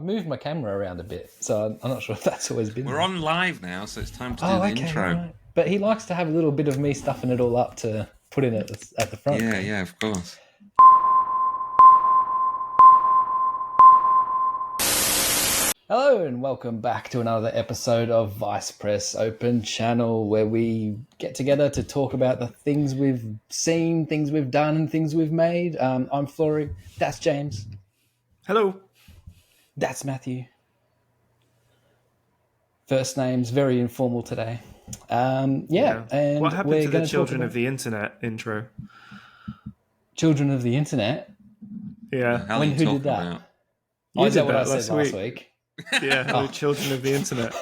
moved my camera around a bit, so I'm not sure if that's always been. We're on live now, so it's time to do the intro. Right. But he likes to have a little bit of me stuffing it all up to put in at the front. Yeah, of course. Hello and welcome back to another episode of Vice Press Open Channel, where we get together to talk about the things we've seen, things we've done, and things we've made. I'm Florey. That's James. Hello. That's Matthew. First names, very informal today. And what happened we're to the Children of the Internet intro? Children of the Internet? Yeah. Who did that? About? Is that what I said last week? Yeah, the Children of the Internet.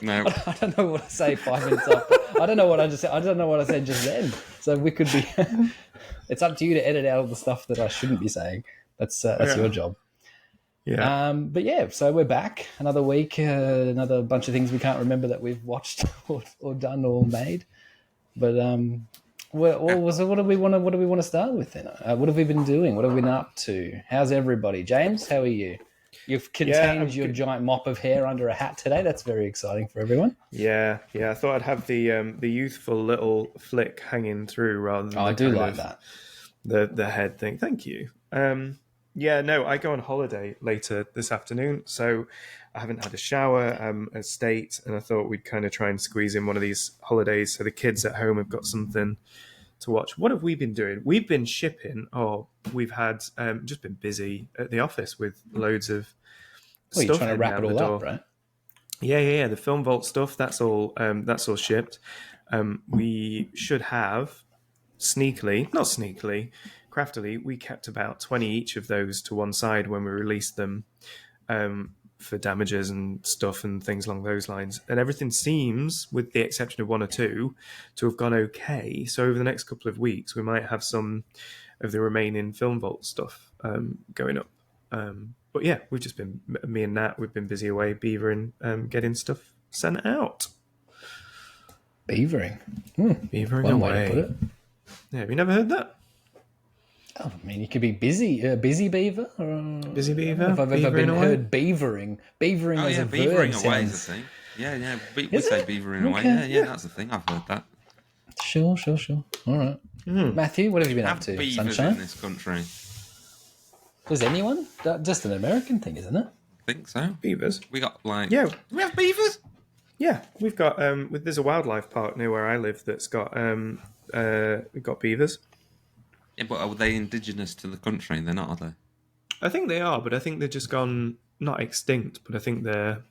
No. I don't know what I say 5 minutes after. I don't know what I just said. I don't know what I said just then. So we could be... It's up to you to edit out all the stuff that I shouldn't be saying. That's your job. Yeah. But yeah, so we're back. Another week, another bunch of things we can't remember that we've watched or done or made. But what do we want to start with then? What have we been doing? What have we been up to? How's everybody? James, how are you? You've contained your giant mop of hair under a hat today. That's very exciting for everyone. Yeah. I thought I'd have the youthful little flick hanging through rather than I do like that. The head thing. Thank you. I go on holiday later this afternoon, so I haven't had a shower at State, and I thought we'd kind of try and squeeze in one of these holidays so the kids at home have got something to watch. What have we been doing? We've been shipping. We've had just been busy at the office with loads of stuff. You're trying to wrap it all up, right? Yeah. The Film Vault stuff, that's all shipped. We should have craftily, we kept about 20 each of those to one side when we released them for damages and stuff and things along those lines. And everything seems, with the exception of one or two, to have gone okay. So over the next couple of weeks, we might have some of the remaining Film Vault stuff going up. But yeah, we've just been, me and Nat, we've been busy away beavering, getting stuff sent out. Beavering? Beavering One away. way to put it. Yeah, have you never heard that? Oh, I mean, you could be busy beaver. Busy beaver? If I've ever been heard beavering. Beavering as a beavering verb away sounds... is a thing. Yeah. We say beavering away. Okay. Yeah, that's a thing. I've heard that. Sure. All right. Matthew, what have you been up to? Beavers Sunshine? in this country. Does anyone? Just an American thing, isn't it? I think so. Beavers? We got Yeah. Do we have beavers? Yeah, we've got there's a wildlife park near where I live that's got beavers. Yeah, but are they indigenous to the country? They're not, are they? I think they are, but I think they've just gone not extinct, but I think they're.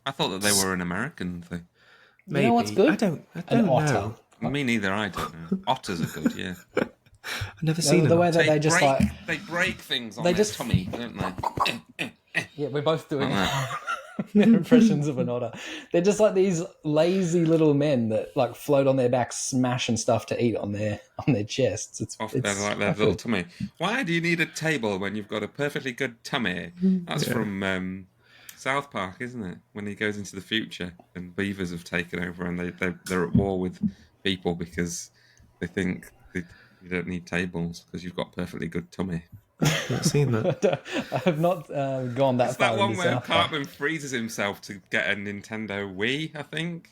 I thought that they were an American thing. Maybe. You know what's good? I don't An otter. know. Me neither. I don't know. Otters are good. Yeah. I've never seen The them. way that they just they break things on they their just- tummy, don't they? Yeah, we're both doing Aren't their impressions of an otter. They're just like these lazy little men that like float on their backs, smashing stuff to eat on their chests. It's Off their little tummy. Why do you need a table when you've got a perfectly good tummy? That's from South Park, isn't it? When he goes into the future and beavers have taken over and they're at war with people because they think you don't need tables because you've got a perfectly good tummy. I've not seen that. I have not gone that It's far. that one into where South Park. Cartman freezes himself to get a Nintendo Wii, I think,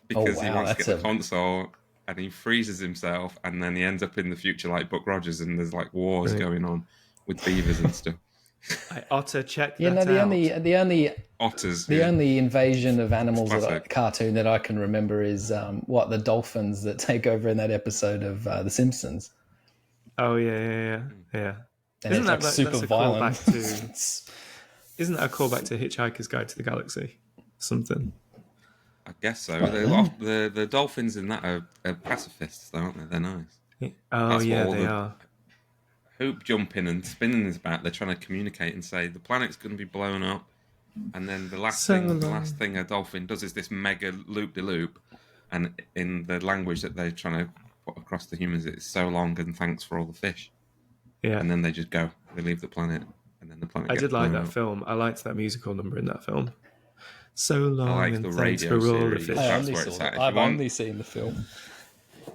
because he wow, wants to that's get the console, and he freezes himself, and then he ends up in the future like Buck Rogers, and there's like wars going on with beavers and stuff. Otter, check Yeah, that no, out. the only Otters. The only invasion of animals Classic. cartoon that I can remember is the dolphins that take over in that episode of The Simpsons. Oh yeah. And Isn't it's that super that's a violent. callback to? Isn't that a callback to Hitchhiker's Guide to the Galaxy? Something. I guess so. The dolphins in that are pacifists, though, aren't they? They're nice. Oh That's yeah, what all they the- are. Hoop jumping and spinning is about. They're trying to communicate and say the planet's going to be blown up, and then the last thing a dolphin does is this mega loop de loop, and in the language that they're trying to put across to humans, it's so long and thanks for all the fish. Yeah. And then they just go. They leave the planet, and then the planet. I gets did like blown that up. film. I liked that musical number in that film. So long I like and the thanks radio for all the series. fish. That's where it's at. If you I've want- only seen the film.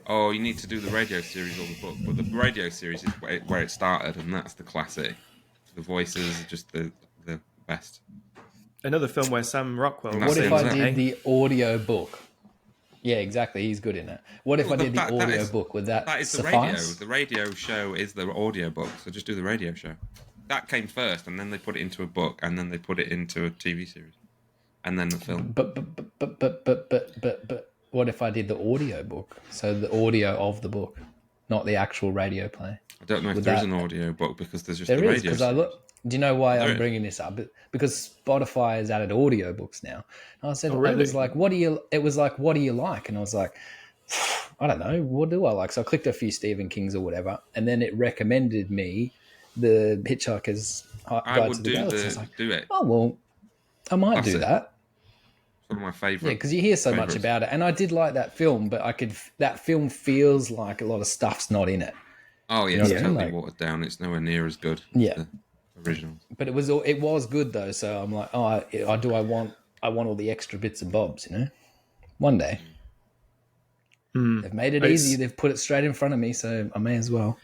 Oh, you need to do the radio series or the book, but the radio series is where it started, and that's the classic. The voices, just the best. Another film where Sam Rockwell. And What that's if it, I isn't it? did the audio book? Yeah, exactly. He's good in it. What if I did the that audio is- book? Would that That is the radio. suffice? The radio show is the audio book, so just do the radio show. That came first, and then they put it into a book, and then they put it into a TV series, and then the film. But what if I did the audio book? So the audio of the book, not the actual radio play. I don't know if Would there is that- an audio book because there's just There the is, radio because I series. look. Do you know why There I'm is. bringing this up? Because Spotify has added audio books now. And I said, Oh, really? It was like, what do you like? And I was like, I don't know, what do I like? So I clicked a few Stephen Kings or whatever, and then it recommended me the Hitchhiker's I Guide would to the do Galaxy. I was like, do it. oh well, I might That's do it. that. It's one of my favourite. Yeah, because you hear so much favourites. about it, and I did like that film, but that film feels like a lot of stuff's not in it. Oh yeah, know it's what I mean? totally Like- watered down. It's nowhere near as good Yeah. as the original. But it was good though. So I'm like, I want all the extra bits and bobs, you know. One day they've made it easy. They've put it straight in front of me, so I may as well.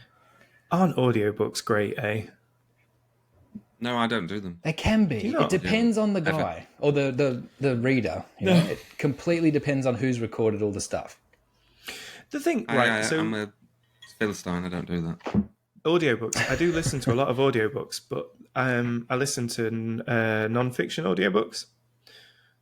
Aren't audiobooks great, eh? No, I don't do them. They can be. you not? It depends on the Ever. guy or the reader. You know? It completely depends on who's recorded all the stuff. The thing, right? So I'm a Philistine. I don't do that. audiobooks. I do listen to a lot of audiobooks, but I listen to non-fiction audiobooks.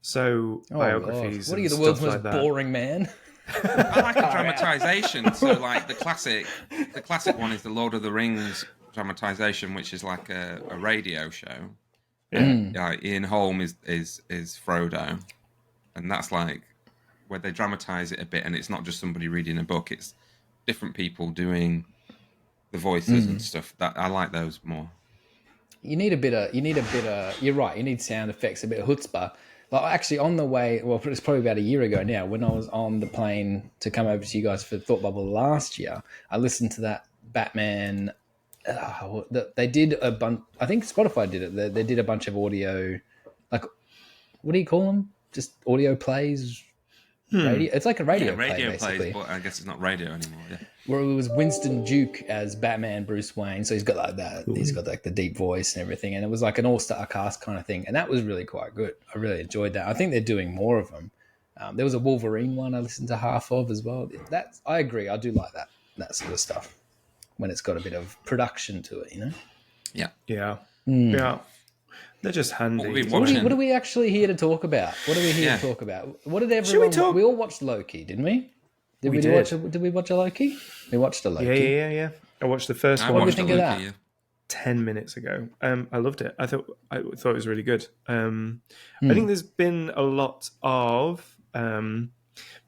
So Oh, biographies. God. What are and you, the world's stuff most like that. boring man? I like a dramatization. So, like the classic one is the Lord of the Rings dramatization, which is like a radio show. Yeah, Ian Holm is Frodo, and that's like where they dramatize it a bit, and it's not just somebody reading a book; it's different people doing the voices and stuff. That I like those more. You need a bit of. You're right. You need sound effects, a bit of chutzpah. Like actually, on the way, well, it was probably about a year ago now, when I was on the plane to come over to you guys for Thought Bubble last year, I listened to that Batman. They did a bunch. I think Spotify did it. They did a bunch of audio, like what do you call them? Just audio plays. Radio. It's like a radio play, radio basically. plays, but I guess it's not radio anymore. Yeah. Where it was Winston Duke as Batman, Bruce Wayne. So he's got like that. He's got like the deep voice and everything. And it was like an all-star cast kind of thing. And that was really quite good. I really enjoyed that. I think they're doing more of them. There was a Wolverine one I listened to half of as well. I agree. I do like that sort of stuff when it's got a bit of production to it, you know? Yeah. Yeah, yeah. They're just handy. What we've What watching. are we actually here to talk about? What are we here to talk about? What did everyone... talk- We all watched Loki, didn't we? Did we watch a Loki? We watched a Loki. Yeah. I watched the first I one do you watched think it, of Loki, that? yeah. 10 minutes ago. I loved it. I thought it was really good. I think there's been a lot of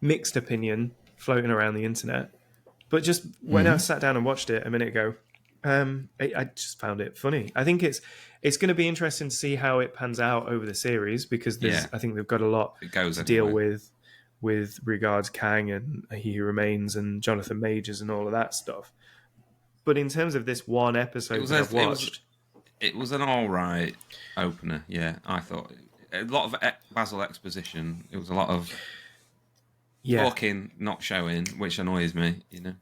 mixed opinion floating around the internet, but just when I sat down and watched it a minute ago, I just found it funny. I think it's going to be interesting to see how it pans out over the series, because I think they've got a lot It goes to deal anyway. with regards Kang and He Who Remains and Jonathan Majors and all of that stuff. But in terms of this one episode that I've watched, It was an all right opener. Yeah, I thought a lot of Basil exposition. It was a lot of talking, not showing, which annoys me. You know.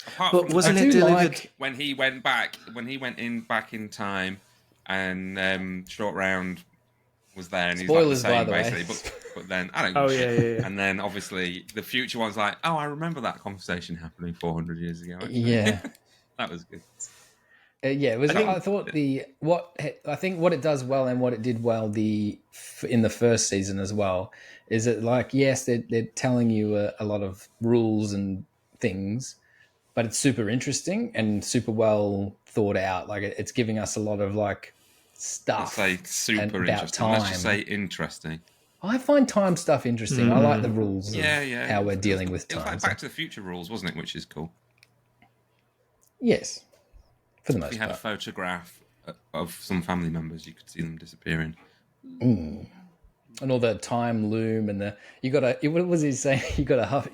Apart But from wasn't I it do delivered? like- when he went back in time, and Short Round was there, and he's Spoilers, like by the the same, way. basically. But then I don't. Oh, give a yeah, shit. yeah. And then obviously the future one's like, oh, I remember that conversation happening 400 years ago. Actually. Yeah. That was good. Yeah, it was. I I think what it does well and what it did well in the first season as well is that, like, yes, they're telling you a lot of rules and things, but it's super interesting and super well thought out. Like it's giving us a lot of like stuff. Say super about interesting. Let's just time. say interesting. I find time stuff interesting. I like the rules of Yeah. how we're dealing with It was time. like Back to the Future rules, wasn't it? Which is cool. Yes, for the most We had a part. photograph of some family members. You could see them disappearing. And all the time loom and what was he saying? You gotta huff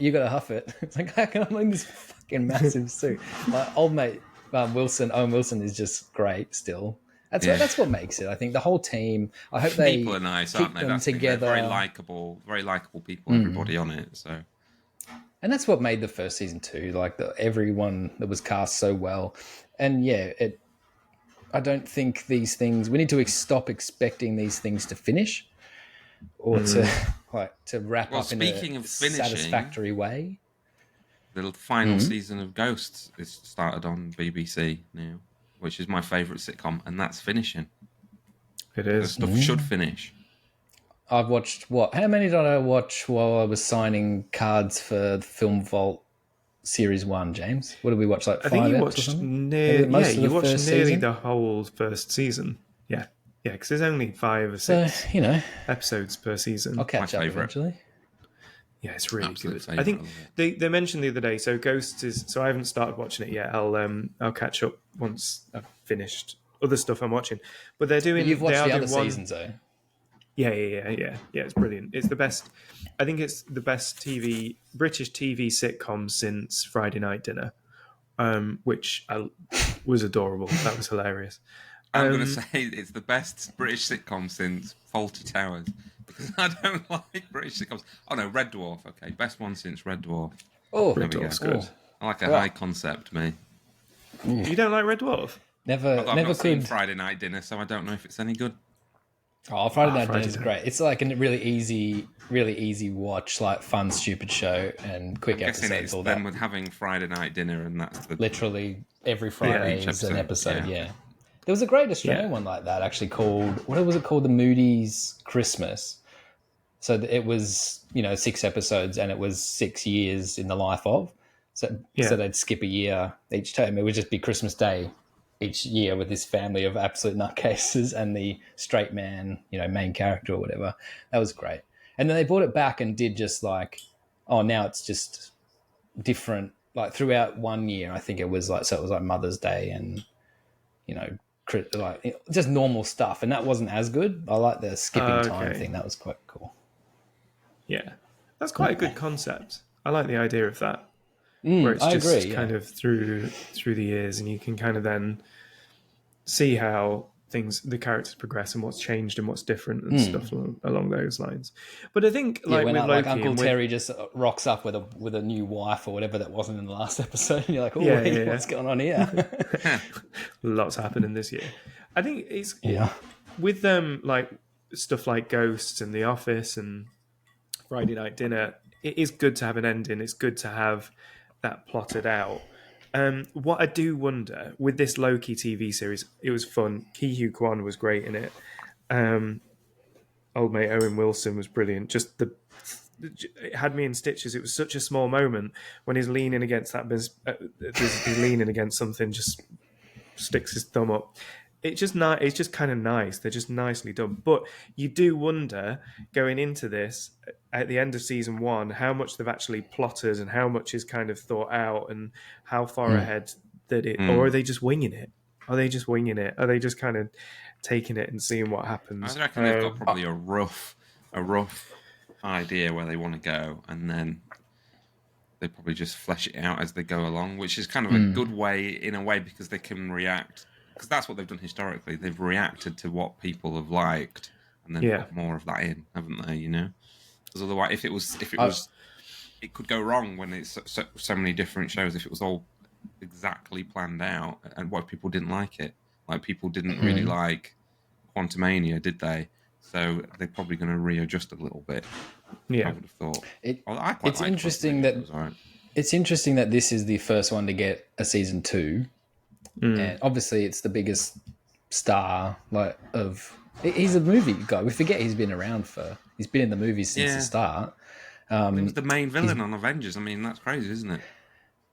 it. It's like, how can I in this fucking massive suit? My old mate Owen Wilson is just great still. That's what makes it. I think the whole team. I hope they People are nice, keep aren't they? them That's the thing. together. They're very likable people. Everybody on it. So And that's what made the first season too. Like everyone that was cast so well, and yeah, think these things. We need to stop expecting these things to finish, or to to wrap Well, up in a speaking of finishing, satisfactory way. the final season of Ghosts is started on BBC now, which is my favourite sitcom, and that's finishing. It The is. stuff should finish. I've watched what? How many did I watch while I was signing cards for the Film Vault Series 1, James? What did we watch, like I 5 think you eps or watched something? you watched first nearly season? the whole first season. Yeah, because there's only 5 or 6 So, you know, episodes per season. I'll catch up favourite. eventually. Yeah, it's really Absolute good. favourite, I think I love it. they mentioned the other day. So Ghosts is. So I haven't started watching it yet. I'll catch up once I've finished other stuff I'm watching. But they're doing. But you've they watched are the other doing one, seasons, though. Yeah. It's brilliant. It's the best. I think it's the best British TV sitcom since Friday Night Dinner, which was adorable. That was hilarious. I'm going to say it's the best British sitcom since Fawlty Towers, because I don't like British sitcoms. Oh no, Red Dwarf. Okay, best one since Red Dwarf. Oh, Red There we Dwarf's go. good. I like a high concept, me. You don't like Red Dwarf? I've never not seen could. Friday Night Dinner, so I don't know if it's any good. Oh, Friday Night Friday Dinner is Night. great. It's like a really easy watch, like fun, stupid show and quick Guessing episodes. it's All them that. with having Friday Night Dinner, and that's the Literally every Friday each is an episode, episode. yeah. Yeah. There was a great Australian Yeah. one like that, actually, called what was it called? The Moody's Christmas. So it was 6 episodes, and it was 6 years in the life of. So they'd skip a year each time. It would just be Christmas Day each year with this family of absolute nutcases and the straight man, main character or whatever. That was great. And then they brought it back and did just like, now it's just different. Like throughout one year, I think it was like, so it was like Mother's Day and, like just normal stuff. And that wasn't as good. I like the skipping time thing. That was quite cool. Yeah, that's quite a good concept. I like the idea of that, where it's I just agree, yeah. kind of through the years, and you can kind of then see how the characters progress and what's changed and what's different and stuff along those lines. But I think When with Loki, like Uncle and with, Terry just rocks up with a new wife or whatever that wasn't in the last episode, and you're like, what's going on here? lots happening this year. I think it's Yeah. with them like stuff like Ghosts and The Office and Friday Night Dinner. It is good to have an ending. It's good to have that plotted out. What I do wonder with this Loki TV series, it was fun. Ki Hu Kwan was great in it. Old mate Owen Wilson was brilliant. Just it had me in stitches. It was such a small moment when he's leaning against he's leaning against something, just sticks his thumb up. It's just kind of nice. They're just nicely done. But you do wonder going into this at the end of season 1 how much they've actually plotted and how much is kind of thought out and how far ahead or are they just winging it? Are they just kind of taking it and seeing what happens? I reckon they've got probably a rough idea where they want to go, and then they probably just flesh it out as they go along, which is kind of a good way in a way, because they can react. Because that's what they've done historically. They've reacted to what people have liked, and then put more of that in, haven't they? Because otherwise, if it was, it could go wrong when it's so many different shows. If it was all exactly planned out, and what if people didn't like it? Like people didn't really like Quantumania, did they? So they're probably going to readjust a little bit. Yeah, I would have thought. It's interesting that it's interesting that this is the first one to get a season 2. And obviously it's the biggest star he's a movie guy. We forget he's been in the movies since the start. He was the main villain on Avengers. I mean, that's crazy, isn't it?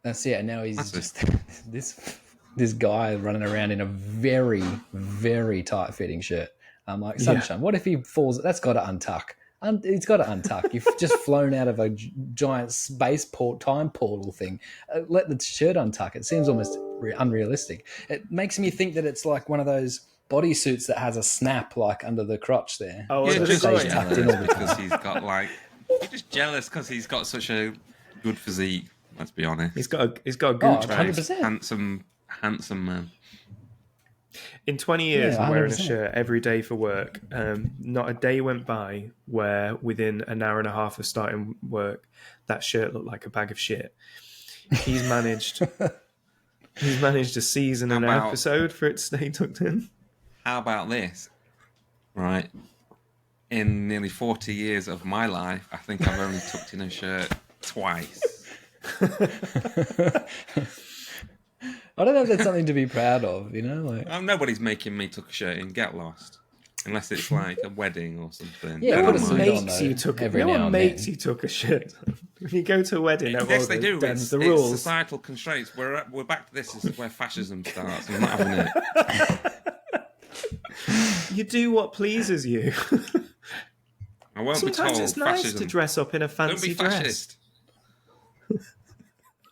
That's and now he's just this guy running around in a very, very tight fitting shirt. I'm like, sunshine, what if he falls? That's got to untuck. It's got to untuck. You've just flown out of a giant time portal thing. Let the shirt untuck. It seems almost unrealistic. It makes me think that it's like one of those bodysuits that has a snap like under the crotch there. Oh, you're just jealous tucked in because he's got you're just jealous because he's got such a good physique. Let's be honest. He's got a good 100%. Handsome man. In 20 years of wearing a 100%. shirt every day for work, not a day went by where within an hour and a half of starting work, that shirt looked like a bag of shit. He's managed He's managed a season and an episode for it to stay tucked in. How about this? Right. In nearly 40 years of my life, I think I've only tucked in a shirt twice. I don't know if that's something to be proud of, you know? Like, Nobody's making me tuck a shirt in. Get lost. Unless it's like a wedding or something. Yeah, No put a one suit on, makes though, you tuck it. every No now one and makes then. you tuck a shirt. When you go to a wedding, Yes, they do. It's the It's rules. societal constraints. We're back to this. This is where fascism starts. I'm not having it. You do what pleases you. I won't Sometimes be told. it's nice fascism. to dress up in a Don't fancy be dress. fascist.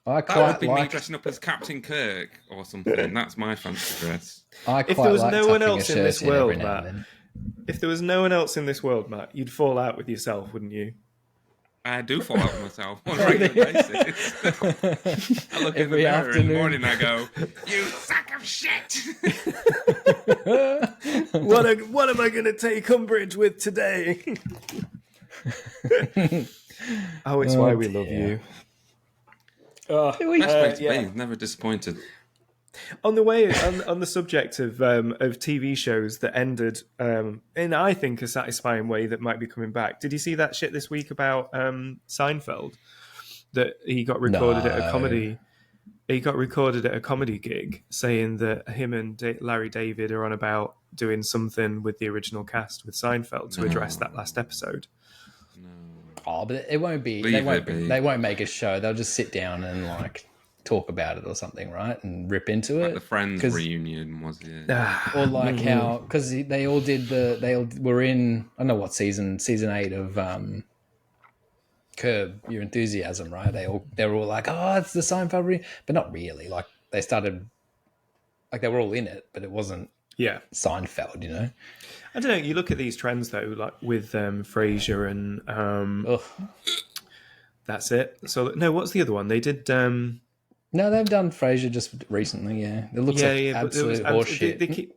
I That quite would be me like. dressing up as Captain Kirk or something. That's my fancy dress. I quite If there was like no one tucking a else in shirt this in every world, now Matt, and then. if there was no one else in this world, Matt, you'd fall out with yourself, wouldn't you? I do fall out with myself on a regular basis. I look in the Every mirror in the afternoon. morning and I go, "You sack of shit!" What am I going to take umbrage with today? Oh, it's why we love dear. you. Best way to yeah. be. Never disappointed. On the way, on the subject of TV shows that ended in, I think, a satisfying way that might be coming back. Did you see that shit this week about Seinfeld? That he got recorded at a No. comedy. He got recorded at a comedy gig, saying that him and Larry David are on about doing something with the original cast with Seinfeld to address that last episode. Oh, but it won't be. Leave it be. They won't make a show. They'll just sit down and like talk about it or something, right? And rip into Like it. the Friends 'Cause- reunion was it? Or like how, because they all were in, I don't know what season 8 of Curb Your Enthusiasm, right? They were all like, oh, it's the Seinfeld but not really. Like they started, like they were all in it, but it wasn't Yeah. Seinfeld, you know? I don't know. You look at these trends though, like with Frasier and Ugh. that's it. So no, what's the other one? They did. No, they've done Frasier just recently, yeah. It looks like absolute horseshit.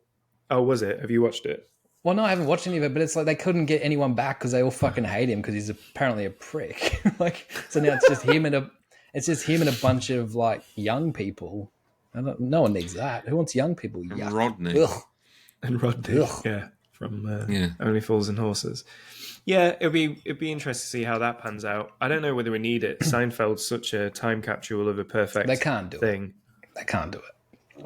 Oh, was it? Have you watched it? Well, no, I haven't watched any of it, but it's like they couldn't get anyone back because they all fucking hate him because he's apparently a prick. Like, so now it's just him and a bunch of like young people. No one needs that. Who wants young people? And Yuck. Rodney. Ugh. And Rodney, Ugh. yeah, from Yeah. Only Fools and Horses. Yeah, it'd be interesting to see how that pans out. I don't know whether we need it. Seinfeld's such a time capsule of a perfect They can't do thing. They can't do it.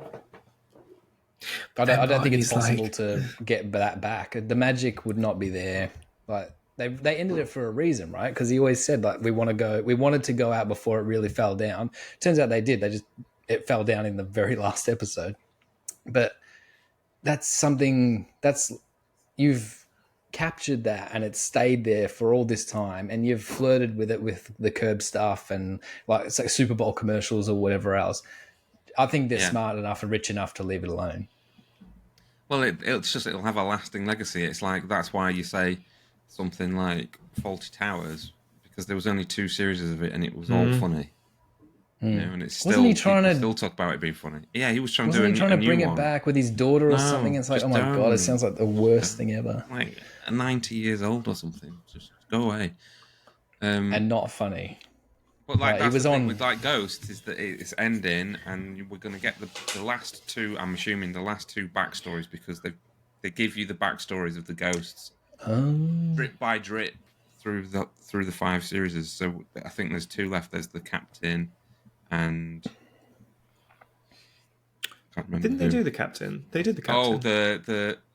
I don't think it's possible to get that back. The magic would not be there. Like they ended it for a reason, right? Because he always said like we wanted to go out before it really fell down. Turns out they did. It fell down in the very last episode. But that's something you've captured that and it's stayed there for all this time, and you've flirted with it with the Curb stuff and like it's like Super Bowl commercials or whatever else. I think they're smart enough and rich enough to leave it alone. Well, it'll have a lasting legacy. It's like that's why you say something like Fawlty Towers, because there was only 2 series of it and it was all funny. You know, and it's still Wasn't he trying to still talk about it being funny. Yeah, he was trying to Wasn't do he trying to bring new it one. back with his daughter or something? It's like, just oh my god, don't. it sounds like the worst thing ever. Like 90 years old or something. Just go away. And not funny. But like Right, that's he was the thing on- with like Ghost is that it's ending, and we're going to get the last 2. I'm assuming the last 2 backstories, because they give you the backstories of the ghosts drip by drip through the 5 series. So I think there's 2 left. There's the captain and can't remember. Didn't they do the captain? They did the captain. Oh,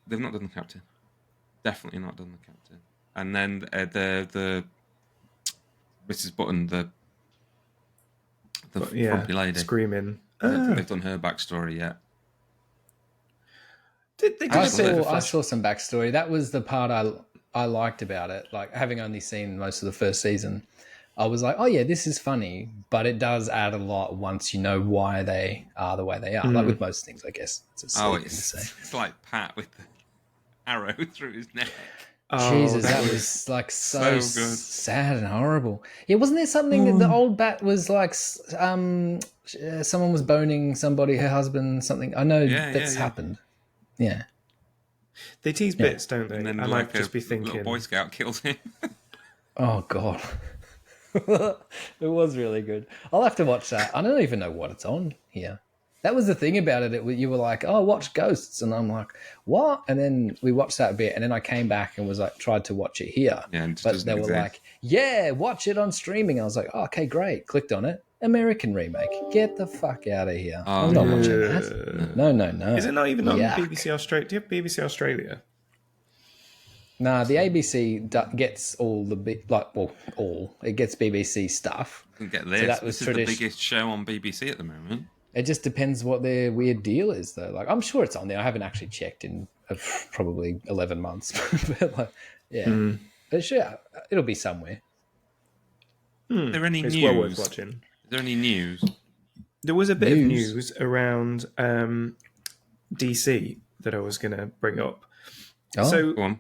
they've not done the captain. Definitely not done the captain. And then the Mrs. Button, the frumpy lady. Screaming. I don't think they've done her backstory yet. Did they do I a bit of a saw flash? some backstory. That was the part I liked about it. Like having only seen most of the first season, I was like, oh yeah, this is funny, but it does add a lot once you know why they are the way they are. Like with most things, I guess. It's a silly thing to say. It's like Pat with the arrow through his neck. Oh, Jesus, that was like so so good. sad and horrible. Yeah, wasn't there something that the old bat was like? Someone was boning somebody, her husband, something. I know that's happened. Yeah, They tease bits, don't they? And then I like might just be thinking. little Boy Scout killed him. Oh god, it was really good. I'll have to watch that. I don't even know what it's on here. That was the thing about it. You were like, "Oh, watch Ghosts," and I'm like, "What?" And then we watched that bit, and then I came back and was like, tried to watch it here, Yeah, it just but doesn't they were exist. like, "Yeah, watch it on streaming." I was like, oh, "Okay, great." Clicked on it. American remake. Get the fuck out of here! Oh, I'm not yeah. watching that. No. Is it not even on Yuck. BBC Australia? Do you have BBC Australia? Nah, the ABC gets all the it gets BBC stuff. You can get So this. that was This is the tradition. biggest show on BBC at the moment. It just depends what their weird deal is, though. Like, I'm sure it's on there. I haven't actually checked in probably 11 months. But like, yeah. But sure, it'll be somewhere. Is there any It's news? well worth watching. Is there any news? There was a bit of news around DC that I was going to bring up. Oh. So Go on.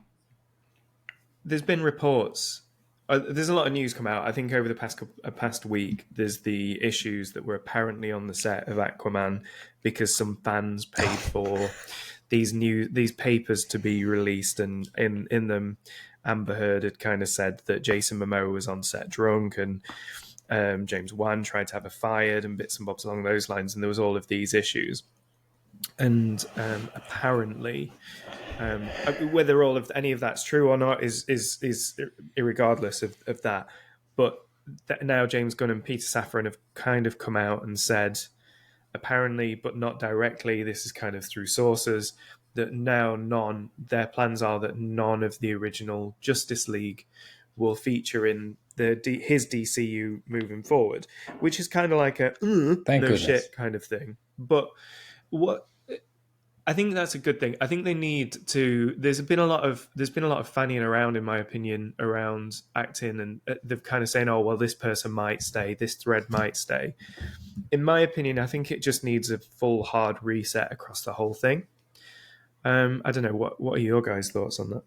there's been reports. There's a lot of news come out. I think over the past week, there's the issues that were apparently on the set of Aquaman because some fans paid for these papers to be released, and in them, Amber Heard had kind of said that Jason Momoa was on set drunk, and James Wan tried to have her fired, and bits and bobs along those lines. And there was all of these issues, and apparently. Whether all of any of that's true or not is irregardless of that. But now James Gunn and Peter Safran have kind of come out and said, apparently, but not directly, this is kind of through sources, that now their plans are that none of the original Justice League will feature in his DCU moving forward, which is kind of like a Thank no goodness. shit kind of thing. But what I think that's a good thing. I think they need to. There's been a lot of fannying around, in my opinion, around acting, and they've kind of saying, "Oh, well, this person might stay, this thread might stay." In my opinion, I think it just needs a full hard reset across the whole thing. I don't know. What are your guys' thoughts on that?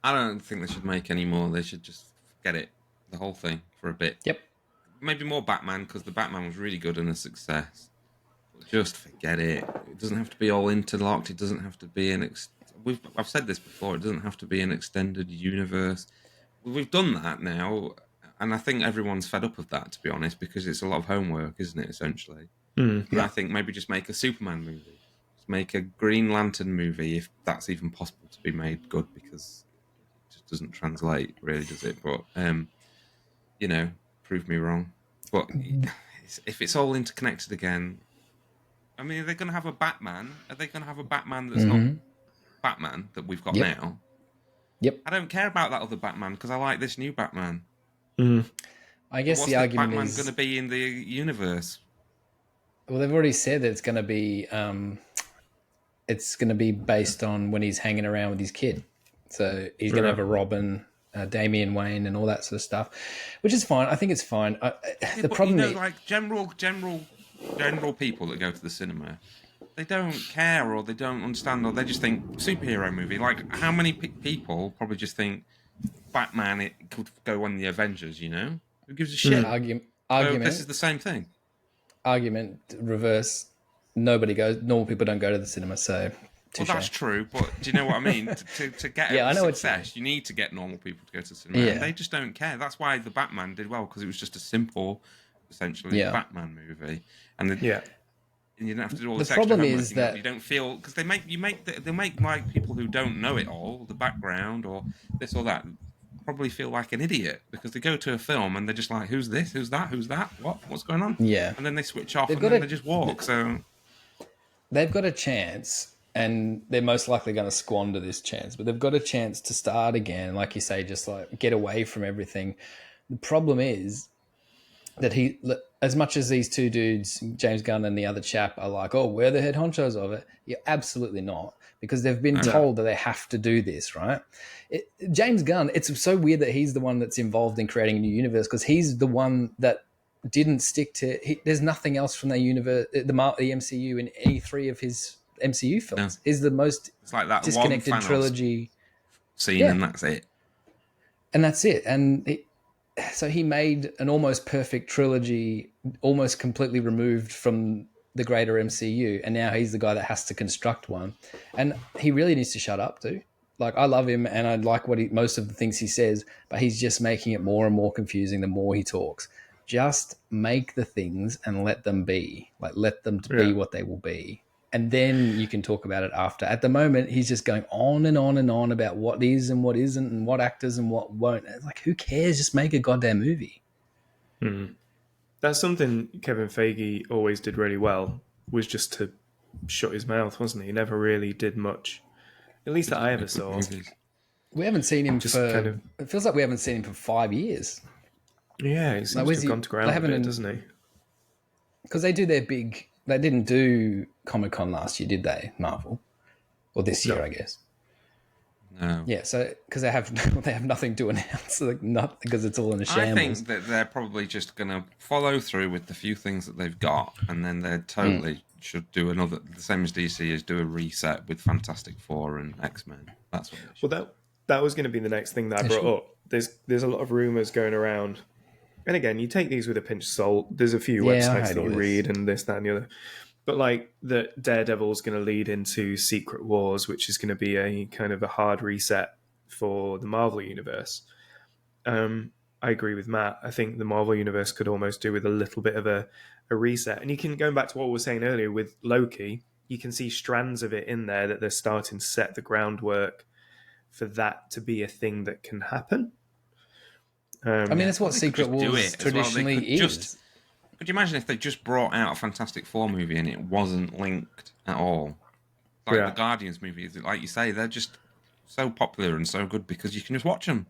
I don't think they should make any more. They should just forget it, the whole thing, for a bit. Yep. Maybe more Batman, because the Batman was really good and a success. Just forget it. It doesn't have to be all interlocked. It doesn't have to be I've said this before. It doesn't have to be an extended universe. We've done that now, and I think everyone's fed up of that, to be honest, because it's a lot of homework, isn't it? Essentially, And I think maybe just make a Superman movie, just make a Green Lantern movie, if that's even possible to be made good, because it just doesn't translate, really, does it? But prove me wrong. But if it's all interconnected again. I mean, are they going to have a Batman? Are they going to have a Batman that's not Batman that we've got now? Yep. I don't care about that other Batman because I like this new Batman. I guess What's the argument Batman is going to be in the universe? Well, they've already said that it's going to be based on when he's hanging around with his kid. So he's going to have a Robin, Damian Wayne, and all that sort of stuff, which is fine. I think it's fine. The problem is, like general people that go to the cinema, they don't care or they don't understand or they just think superhero movie. Like, how many people probably just think Batman, it could go on the Avengers, Who gives a shit? argument. So this is the same thing. Argument, reverse. Normal people don't go to the cinema, so touche. Well, that's true, but do you know what I mean? to get I know success, you need to get normal people to go to the cinema. Yeah. And they just don't care. That's why the Batman did well, because it was just a simple, essentially, Batman movie. And and you didn't have to do all this The extra problem homework, is that you don't feel, because they make like people who don't know it all, the background or this or that, probably feel like an idiot because they go to a film and they're just like, who's this, who's that, what's going on? Yeah. And then they switch off and then they just walk. So they've got a chance, and they're most likely going to squander this chance, but they've got a chance to start again, like you say, just like get away from everything. The problem is that as much as these two dudes, James Gunn and the other chap, are like, oh, we're the head honchos of it. Yeah, absolutely not, because they've been told that they have to do this, right? James Gunn, it's so weird that he's the one that's involved in creating a new universe, because he's the one that didn't stick to. There's nothing else from the universe, the MCU, in any three of his MCU films. No. He's the most it's like that disconnected one Thanos trilogy scene, and that's it. And that's it. And so he made an almost perfect trilogy, almost completely removed from the greater MCU, and now he's the guy that has to construct one. And he really needs to shut up too. Like, I love him and I like most of the things he says, but he's just making it more and more confusing the more he talks. just make the things and let them be. Like, let them to be what they will be. And then you can talk about it after. At the moment, he's just going on and on and on about what is and what isn't and what actors and what won't. It's like, who cares? Just make a goddamn movie. That's something Kevin Feige always did really well, was just to shut his mouth, wasn't he? He never really did much, at least that I ever saw. Movies. We haven't seen him Just for... kind of- It feels like we haven't seen him for 5 years. Yeah, he seems to have gone to ground a bit, doesn't he? Because they do their big... They didn't do Comic-Con last year, did they, Marvel? Or this year, I guess. No. Yeah, so because they have nothing to announce, like not because it's all in a shambles. I think that they're probably just going to follow through with the few things that they've got, and then they totally should do another. The same as DC is, do a reset with Fantastic Four and X-Men. That's what they should. Well, that was going to be the next thing that I brought up. There's a lot of rumors going around, and again, you take these with a pinch of salt. There's a few websites that you read, and this, that, and the other. But like that Daredevil's going to lead into Secret Wars, which is going to be a kind of a hard reset for the Marvel Universe. I agree with Matt. I think the Marvel Universe could almost do with a little bit of a reset. And you can, going back to what we were saying earlier with Loki, you can see strands of it in there that they're starting to set the groundwork for that to be a thing that can happen. I mean, that's what Secret Wars traditionally is. Could you imagine if they just brought out a Fantastic Four movie and it wasn't linked at all? Like the Guardians movies, like you say, they're just so popular and so good because you can just watch them.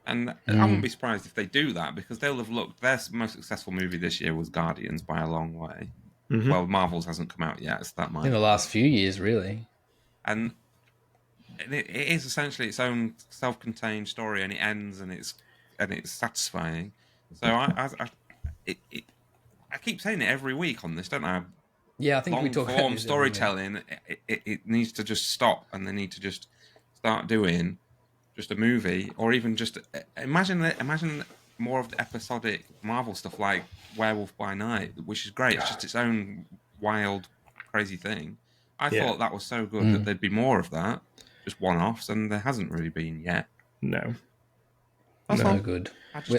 And I wouldn't be surprised if they do that, because they'll have looked... Their most successful movie this year was Guardians by a long way. Well, Marvel's hasn't come out yet, so that might... In the last few years, really. And it is essentially its own self-contained story, and it ends, and it's satisfying. So I keep saying it every week on this, don't I? Yeah, I think we talk about long-form storytelling. It needs to just stop, and they need to just start doing just a movie, or even just imagine more of the episodic Marvel stuff, like Werewolf by Night, which is great. It's just its own wild, crazy thing. I thought that was so good that there'd be more of that, just one-offs, and there hasn't really been yet. No. That's not good.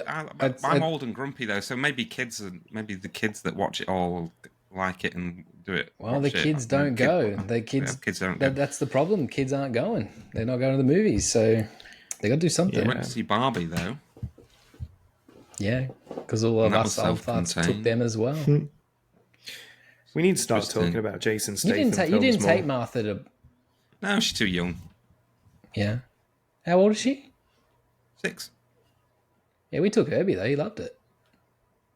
I'm old and grumpy though, so maybe the kids that watch it all will like it and do it. Well, the kids don't go. The kids don't go. That's the problem. Kids aren't going. They're not going to the movies, so they got to do something. I went to see Barbie though. Yeah, because all of us old farts took them as well. We need to start talking about Jason Statham. You didn't take Martha to... No, she's too young. Yeah. How old is she? 6. Yeah, we took Herbie though. He loved it.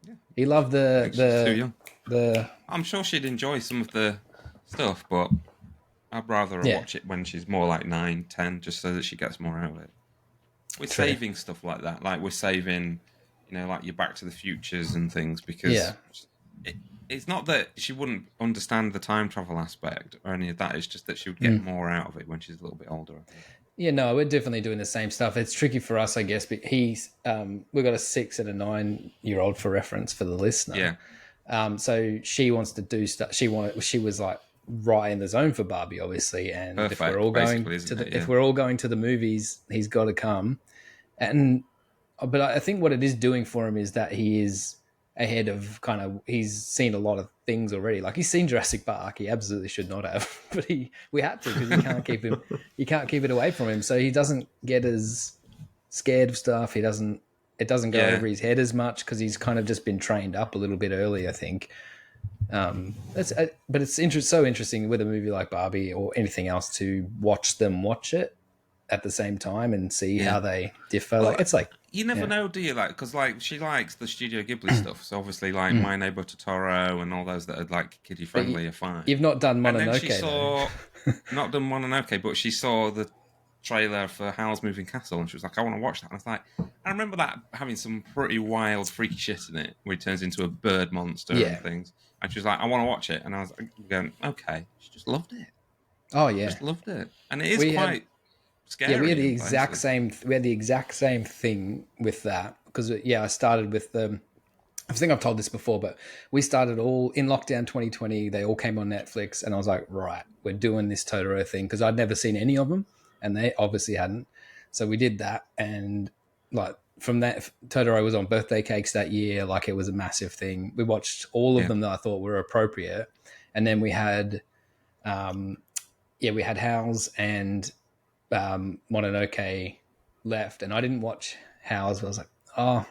Yeah. He loved too young. I'm sure she'd enjoy some of the stuff, but I'd rather watch it when she's more like 9, 10, just so that she gets more out of it. We're saving stuff like that. Like we're saving, like your Back to the Futures and things, because it's not that she wouldn't understand the time travel aspect or any of that. It's just that she would get more out of it when she's a little bit older, I think. Yeah, no, we're definitely doing the same stuff. It's tricky for us, I guess, but we've got a 6 and a 9-year-old for reference for the listener. Yeah. So she wants to do stuff. She was like right in the zone for Barbie, obviously. And if we're all going to the movies, he's got to come. But I think what it is doing for him is that he is ahead of he's seen a lot of things already. Like he's seen Jurassic Park. He absolutely should not have, but we had to, because you can't keep it away from him. So he doesn't get as scared of stuff. It doesn't go over his head as much, because he's kind of just been trained up a little bit early, I think. But it's so interesting with a movie like Barbie or anything else to watch it at the same time and see how they differ. Well, it's like, you never know, do you? Like, because she likes the Studio Ghibli stuff, so obviously like My Neighbor Totoro and all those that are like kiddie friendly are fine. You've not done Mononoke. And then she saw not done Mononoke, but she saw the trailer for Howl's Moving Castle, and she was like, I want to watch that. And I was like, I remember that having some pretty wild, freaky shit in it, where he turns into a bird monster and things. And she was like, I want to watch it. And I was going, okay. She just loved it. Oh yeah, just loved it, and it is quite scary. Yeah, we had the exact same. We had the exact same thing with that, because I started with I think I've told this before, but we started all in lockdown 2020. They all came on Netflix, and I was like, right, we're doing this Totoro thing, because I'd never seen any of them, and they obviously hadn't. So we did that, and like from that, Totoro was on birthday cakes that year. Like, it was a massive thing. We watched all of them that I thought were appropriate, and then we had, we had Howl's and Mononoke left, and I didn't watch Howl's. But I was like, oh,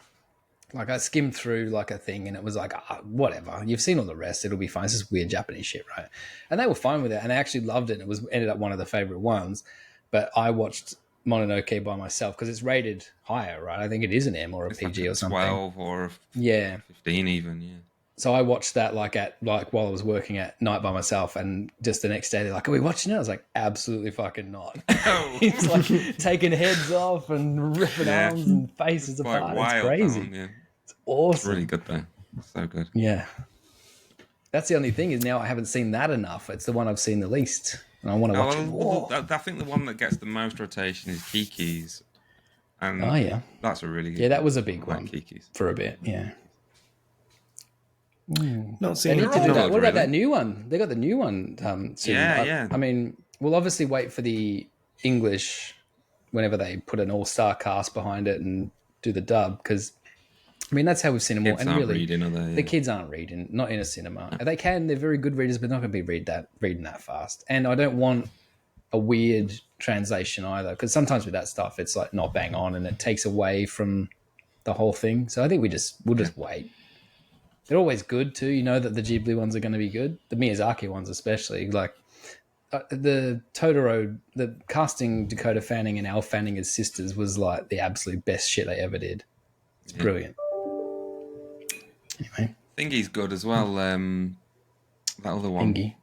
like I skimmed through like a thing, and it was like, whatever. You've seen all the rest; it'll be fine. It's just weird Japanese shit, right? And they were fine with it, and they actually loved it. And it was ended up one of the favorite ones. But I watched Mononoke by myself because it's rated higher, right? I think it is an M or a It's PG like or something. 12 or 15 even, yeah. So I watched that like while I was working at night by myself, and just the next day they're like, "Are we watching it?" I was like, "Absolutely fucking not!" Oh. It's like taking heads off and ripping arms and faces Like apart. wild, It's crazy. yeah. It's awesome. It's really good though. It's so good. Yeah. That's the only thing is now I haven't seen that enough. It's the one I've seen the least, and I want to watch it more. I think the one that gets the most rotation is Kiki's. And that's a really good Yeah, that was a big one Kiki's. for a bit. Yeah. Not seeing They it. need to do that. What about really. that new one? They got the new one soon. Yeah. I mean, we'll obviously wait for the English whenever they put an all-star cast behind it and do the dub, because I mean that's how we've seen them all. Kids And aren't really, reading, are they? the kids aren't reading, not in a cinema. They can; they're very good readers, but not going to be reading that fast. And I don't want a weird translation either, because sometimes with that stuff, it's like not bang on, and it takes away from the whole thing. So I think we'll just wait. They're always good too. You know that the Ghibli ones are going to be good. The Miyazaki ones especially. Like the Totoro, the casting Dakota Fanning and Elle Fanning as sisters was like the absolute best shit they ever did. It's brilliant. Anyway. Thingy's good as well. That other one. Thingy.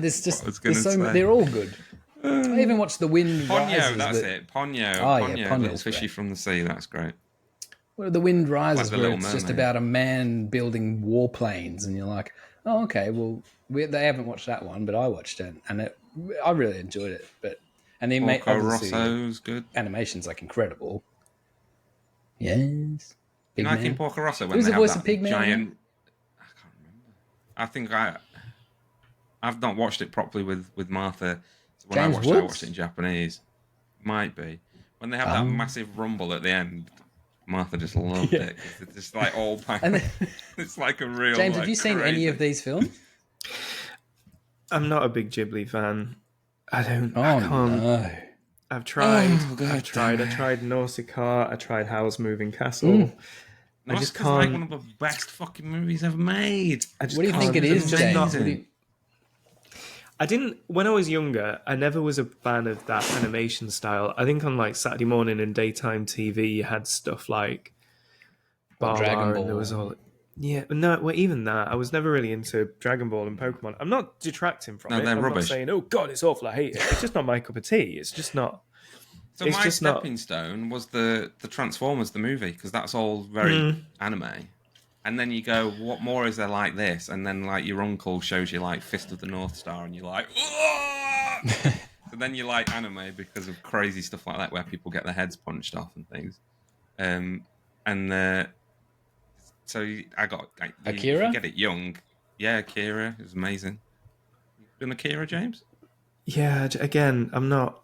There's so say. they're all good. I even watched The Wind Ponyo, Rises. that's it. Ponyo. Ponyo's Little fishy great. from the sea. That's great. Well, The Wind Rises, Like The where Little it's just Mermaid. about a man building warplanes, and you're like, oh, okay, well, they haven't watched that one, but I watched it, and I really enjoyed it. And the Porco obviously, Rosso's good. animation's like incredible. Yes. You Big like in man. Porco Rosso when Who's they the have voice that of Pigman? giant... I can't remember. I think I've not watched it properly with Martha. So when James I Woods? watched it in Japanese. Might be. When they have that massive rumble at the end, Martha just loved it. 'Cause it's just like all And it's like a real... James, like, have you seen crazy. any of these films? I'm not a big Ghibli fan. I can't. No. I've tried. Oh, God I tried Nausicaa. I tried Howl's Moving Castle. I just Nausicaa's like can't. one of the best fucking movies ever made. I just What do you can't. think it is, It's just James? not- What do you- I didn't. When I was younger, I never was a fan of that animation style. I think on like Saturday morning and daytime TV, you had stuff like Bar Dragon Ball. and there was all. Yeah, no, well, even that, I was never really into Dragon Ball and Pokemon. I'm not detracting from No, it. they're I'm rubbish. not saying, oh God, it's awful, I hate it. It's just not my cup of tea. It's just not. So It's my just not- stepping stone was the Transformers the movie, because that's all very anime. And then you go, what more is there like this? And then like your uncle shows you like Fist of the North Star, and you're like, "Whoa!" So then you like anime because of crazy stuff like that, where people get their heads punched off and things. So I got Akira? You get it young. Yeah, Akira is amazing. Been Akira, James? Yeah, again, I'm not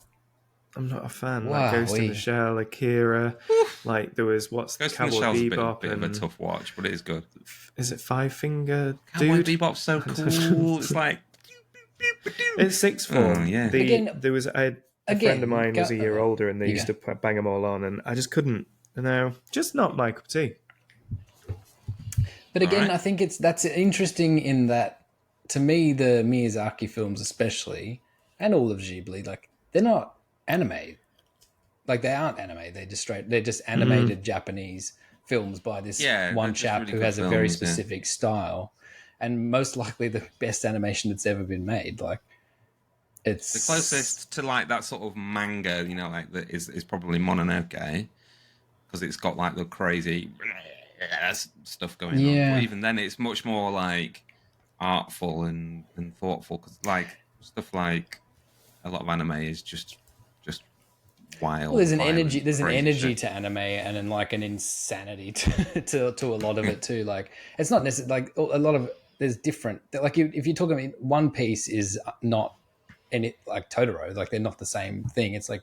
a fan. Like Ghost in Wowee. the Shell, Akira. Like there was Ghost in the Cowboy Shell's a Bebop bit of a and tough watch, but it is good. is it Five Finger Cowboy Dude? Bebop's so cool. It's like It's sixth form. Oh, yeah. There was a friend of mine was a year older, and they used Yeah. to bang them all on, and I just couldn't. No, just not my cup of tea. But again, Alright. I think that's interesting in that, to me, the Miyazaki films especially, and all of Ghibli, like they're not anime. Like they aren't anime. They're just animated Japanese films by this Yeah, one they're just chap really who good has a very films, yeah. specific style, and most likely the best animation that's ever been made. Like it's the closest to like that sort of manga, you know, like that is probably Mononoke, because it's got like the crazy stuff going on. Yeah. But even then, it's much more like artful and thoughtful, because like stuff like a lot of anime is just wild. Well, there's an violent, energy. There's an crazy energy shit. to anime, and then like an insanity to a lot of it too. Like it's not necessarily like a lot of there's different. Like if you're talking about One Piece is not, and it like Totoro, like they're not the same thing. It's like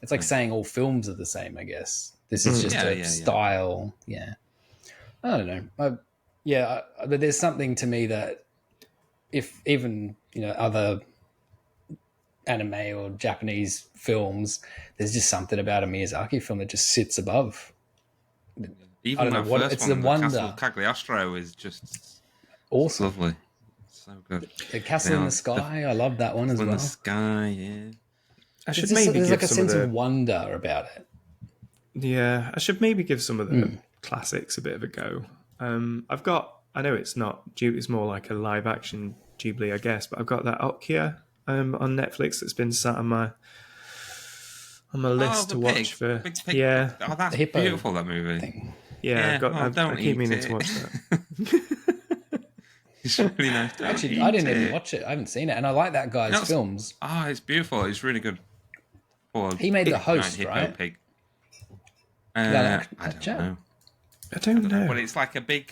It's like saying all films are the same, I guess. This is just a style. Yeah. I don't know. But there's something to me that if even, other anime or Japanese films, there's just something about a Miyazaki film that just sits above. Even that first one, the Castle Cagliostro is just awesome. Lovely. So good. The Castle in the Sky, I love that one as well. In the Sky, yeah. There's like a sense of wonder about it. Yeah, I should maybe give some of the classics a bit of a go. I know it's not, it's more like a live action Ghibli, I guess, but I've got that Okja on Netflix that's been sat on my list to watch for. Pig. Yeah. Oh, that's beautiful, that movie. Thing. Yeah, I keep meaning to watch that. It's really nice. Actually, I didn't even watch it. I haven't seen it, and I like that guy's films. It's beautiful. It's really good. He made The Host, right? Pig. I don't know. Well, it's like a big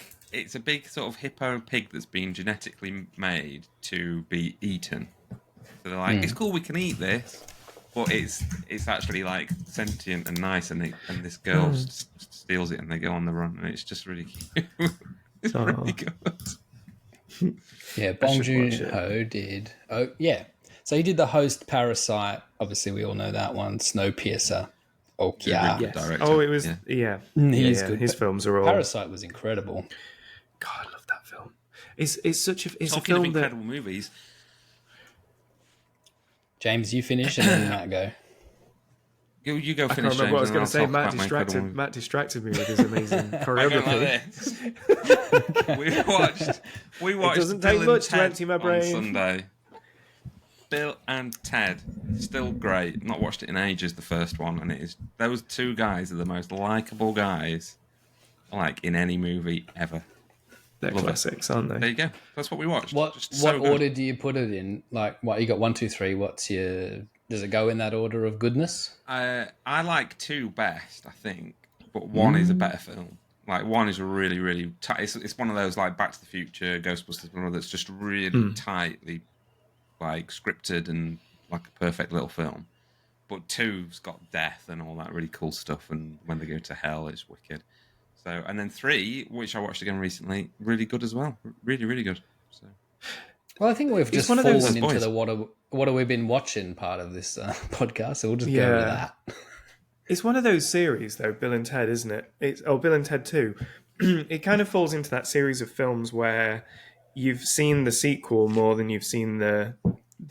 sort of hippo pig that's been genetically made to be eaten. So they're like, it's cool, we can eat this, but it's actually like sentient and nice, and this girl steals it and they go on the run, and it's just really cute. It's really good. Yeah, Bong Joon-ho did. Oh, yeah. So he did The Host, Parasite. Obviously, we all know that one. Snowpiercer. Okja. Really yes. Oh, it was. Yeah. He's good. His films are all. Parasite was incredible. God, I love that film. It's a Talking film of incredible movies. James, you finish and then Matt go. You go finish. I can't remember what I was going to say. Matt distracted me with his amazing choreography. We watched. It doesn't Bill take much Ted to empty my brain. On Sunday. Bill and Ted, still great. Not watched it in ages. The first one, and it is those two guys are the most likable guys, like in any movie ever. They're classics, aren't they? There you go. That's what we watched. What order do you put it in? Like, what you got? 1, 2, 3. Does it go in that order of goodness? I like 2 best, I think, but 1 is a better film. Like 1 is really, really tight. It's one of those like Back to the Future, Ghostbusters, one that's just really tightly like scripted and like a perfect little film. But 2's got death and all that really cool stuff, and when they go to hell, it's wicked. So, and then 3, which I watched again recently, really good as well. Really, really good. So. Well, I think we've just fallen into the what have we been watching part of this podcast, so we'll just go with that. It's one of those series, though, Bill and Ted, isn't it? Bill and Ted 2. It kind of falls into that series of films where you've seen the sequel more than you've seen the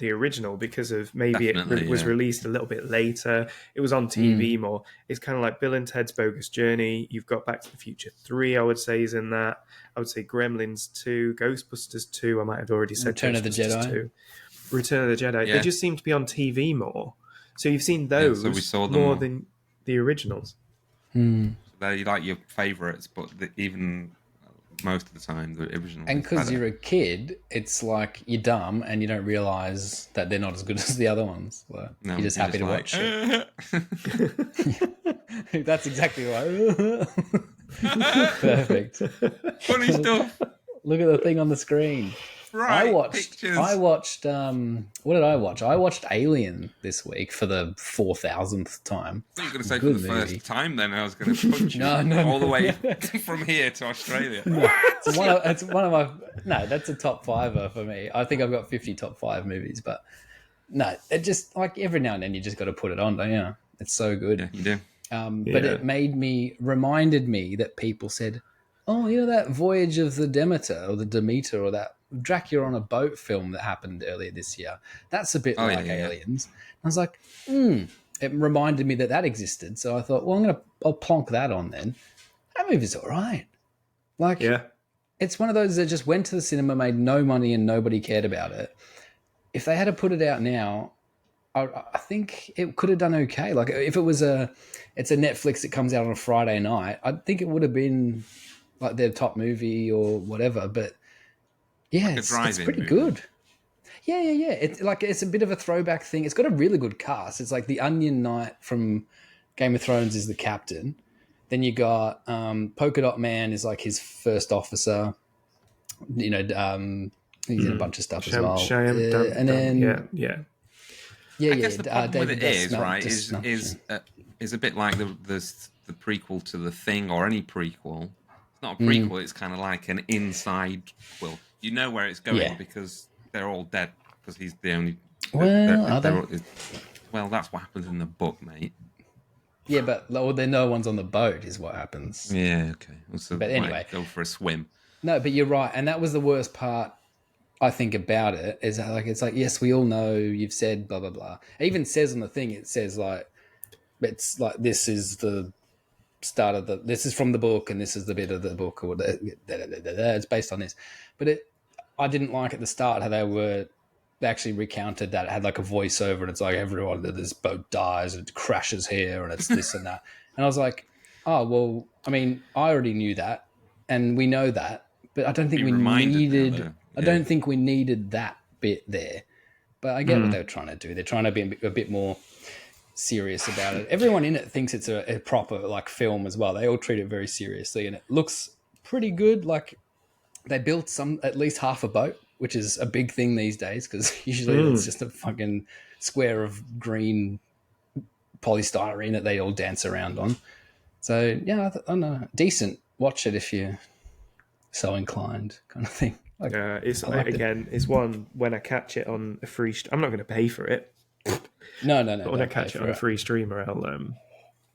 original, because of maybe it was released a little bit later. It was on TV more. It's kind of like Bill and Ted's Bogus Journey. You've got Back to the Future 3, I would say, is in that. I would say Gremlins 2, Ghostbusters 2. I might have already said Return of the Jedi. 2. Return of the Jedi. Yeah. They just seem to be on TV more. So you've seen those more than the originals. They're like your favourites, but even most of the time the original. And because you're a kid, it's like you're dumb and you don't realise that they're not as good as the other ones. Like, you're just happy to watch it. That's exactly right. Perfect. Funny stuff. Look at the thing on the screen. Right. I watched. What did I watch? I watched Alien this week for the 4,000th time. I thought you were going to say for the first time. Then I was going to punch you all the way from here to Australia. It's one of my. No, that's a top 5er for me. I think I've got 50 top 5 movies, but no, it just like every now and then you just got to put it on, don't you? It's so good. Yeah, you do. But it reminded me that people said, "Oh, that Voyage of the Demeter or that Dracula on a boat film that happened earlier this year. That's a bit like Aliens." I was like, It reminded me that existed. So I thought, well, I'll plonk that on then. That movie's all right. Like, it's one of those that just went to the cinema, made no money, and nobody cared about it. If they had to put it out now, I think it could have done okay. Like, if it was it's a Netflix that comes out on a Friday night, I think it would have been like their top movie or whatever. But yeah, like it's pretty good. Yeah. It's a bit of a throwback thing. It's got a really good cast. It's like the Onion Knight from Game of Thrones is the captain. Then you got Polka Dot Man is like his first officer. He's in a bunch of stuff as well. And then Yeah, I guess the problem with David it is, Smell right, just is a bit like the prequel to The Thing or any prequel. It's not a Mm, prequel, it's kind of like an inside quill. You know where it's going yeah. because they're all dead because he's the only... Well, are they're they? all, well, that's what happens in the book, mate. Yeah, but no one's on the boat is what happens. Yeah, okay. So, But anyway, go for a swim. no, but you're right, and that was the worst part. I think about it is that, like, it's like, yes, we all know you've said blah blah blah. It even says on the thing, it says like, it's like, this is the start of this is from the book, and this is the bit of the book, or it's based on this. But I didn't like at the start how they actually recounted that it had like a voiceover, and it's like, everyone that this boat dies and it crashes here, and it's this and that. And I was like, oh well, I mean, I already knew that, and we know that, but I don't think we needed. Now, I don't think we needed that bit there. But I get what they're trying to do. They're trying to be a bit more serious about it. Everyone in it thinks it's a proper like film as well. They all treat it very seriously, and it looks pretty good. Like, they built at least half a boat, which is a big thing these days, because usually it's just a fucking square of green polystyrene that they all dance around on. So yeah, I don't know, decent. Watch it if you're so inclined, kind of thing. Like, It's it. it's one when I catch it on a free. I'm not going to pay for it. No. But when I catch it on a free streamer,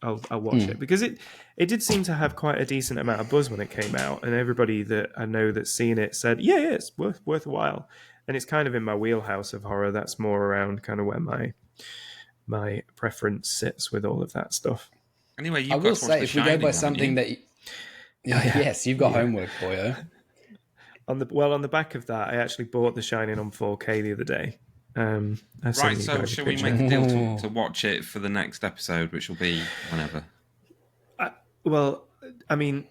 I'll watch it, because it did seem to have quite a decent amount of buzz when it came out, and everybody that I know that's seen it said, yeah, it's worth a while, and it's kind of in my wheelhouse of horror. That's more around kind of where my preference sits with all of that stuff. Anyway, I will say, if we go by something that, yes, you've got homework, boyo. On the back of that, I actually bought The Shining on 4K the other day. Right, so shall we make a deal to watch it for the next episode, which will be whenever? Well, I mean,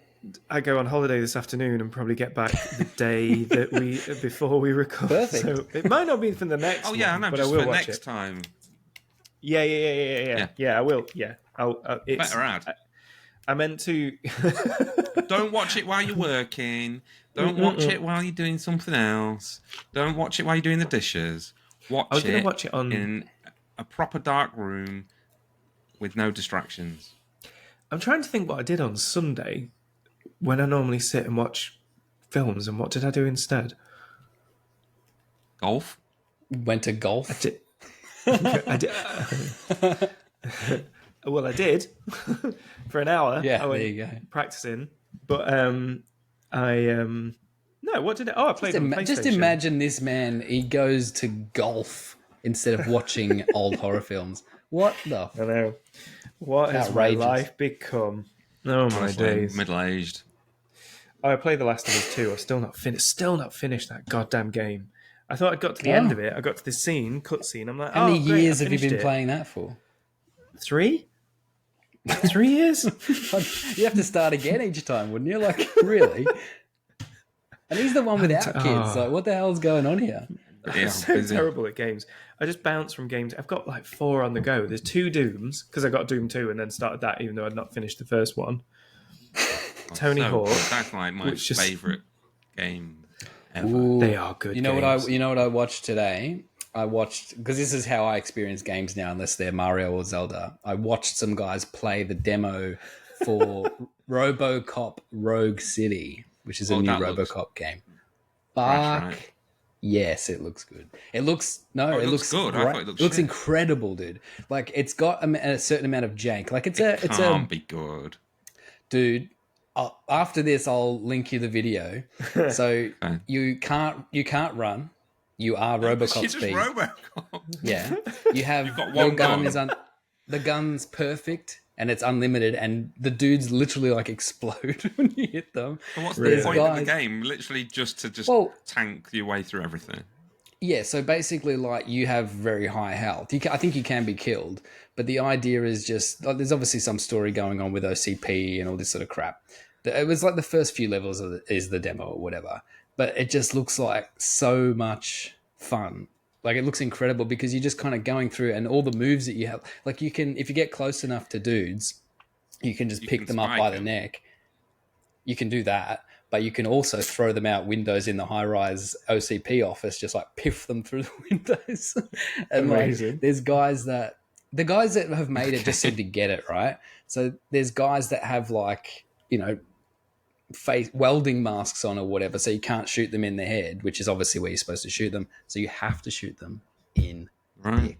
I go on holiday this afternoon and probably get back the day that before we record. Perfect. So it might not be for the next. Oh yeah, one, I know, but just I will for watch next it. time. Yeah. I will. Yeah, it's Better add. I meant to. Don't watch it while you're working. Don't watch it while you're doing something else. Don't watch it while you're doing the dishes. I was going to watch it in a proper dark room with no distractions. I'm trying to think what I did on Sunday when I normally sit and watch films, and what did I do instead? Golf? Went to golf. I did. Well, I did for an hour. Yeah, I went there you go. practicing, but no. What did I? Oh, I played on PlayStation. Just imagine this man. He goes to golf instead of watching old horror films. What the? I know. What has my life become? Oh my days! Middle-aged. Oh, I played The Last of Us 2. I've still not finished that goddamn game. I thought I'd got to the end of it. I got to this cutscene. I'm like, how many great, years have you been playing that for? 3? 3 years? You have to start again each time, wouldn't you? Like, really? And he's the one without kids. Like, what the hell's going on here? I'm so terrible at games. I just bounce from games. I've got like 4 on the go. There's 2 Dooms, because I got Doom 2 and then started that, even though I'd not finished the first one. Tony Hawk. That's like my favourite game ever. Ooh, they are good. You know games. what I watched today? I watched, because this is how I experience games now, unless they're Mario or Zelda. I watched some guys play the demo for RoboCop Rogue City, which is a new RoboCop game. Fuck. Yes, it looks good. It looks it looks good. Great. I thought it looks incredible, dude. Like, it's got a certain amount of jank. Like, it can't be good, dude. After this, I'll link you the video. So you can't run. You are RoboCop speed. RoboCop. Yeah, you've got one gun. The gun's perfect and it's unlimited, and the dudes literally like explode when you hit them. And what's the point of the game? Literally just to tank your way through everything. Yeah, so basically, like, you have very high health. I think you can be killed, but the idea is just there's obviously some story going on with OCP and all this sort of crap. It was like the first few levels is the demo or whatever, but it just looks like so much fun. Like, it looks incredible because you're just kind of going through, and all the moves that you have, like, you can, if you get close enough to dudes, you can just pick them up by the neck. You can do that, but you can also throw them out windows in the high-rise OCP office, just like piff them through the windows. And Amazing. like, there's guys that the guys that have made it just seem to get it right. So there's guys that have like, you know, face welding masks on or whatever, so you can't shoot them in the head, which is obviously where you're supposed to shoot them. So you have to shoot them in Right.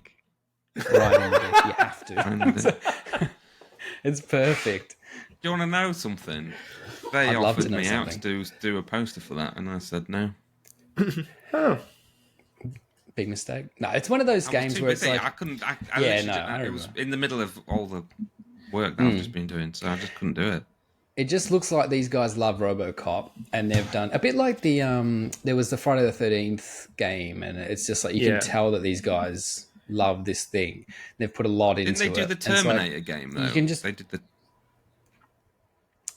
dick. Right in the dick. You have to. Right in the dick. It's perfect. Do you want to know something? They I'd love to offered know me out to something. do a poster for that, and I said no. Oh, Big mistake. No, it's one of those I was games too where it's busy. like, I couldn't. I Yeah, literally no, didn't- I it was remember. in the middle of all the work that I've just been doing, so I just couldn't do it. it just looks like these guys love RoboCop, and they've done a bit like the there was the Friday the 13th game, and it's just like you can tell that these guys love this thing. They've put a lot into it. Didn't they do the And it's like, Terminator game though? you can just- They did the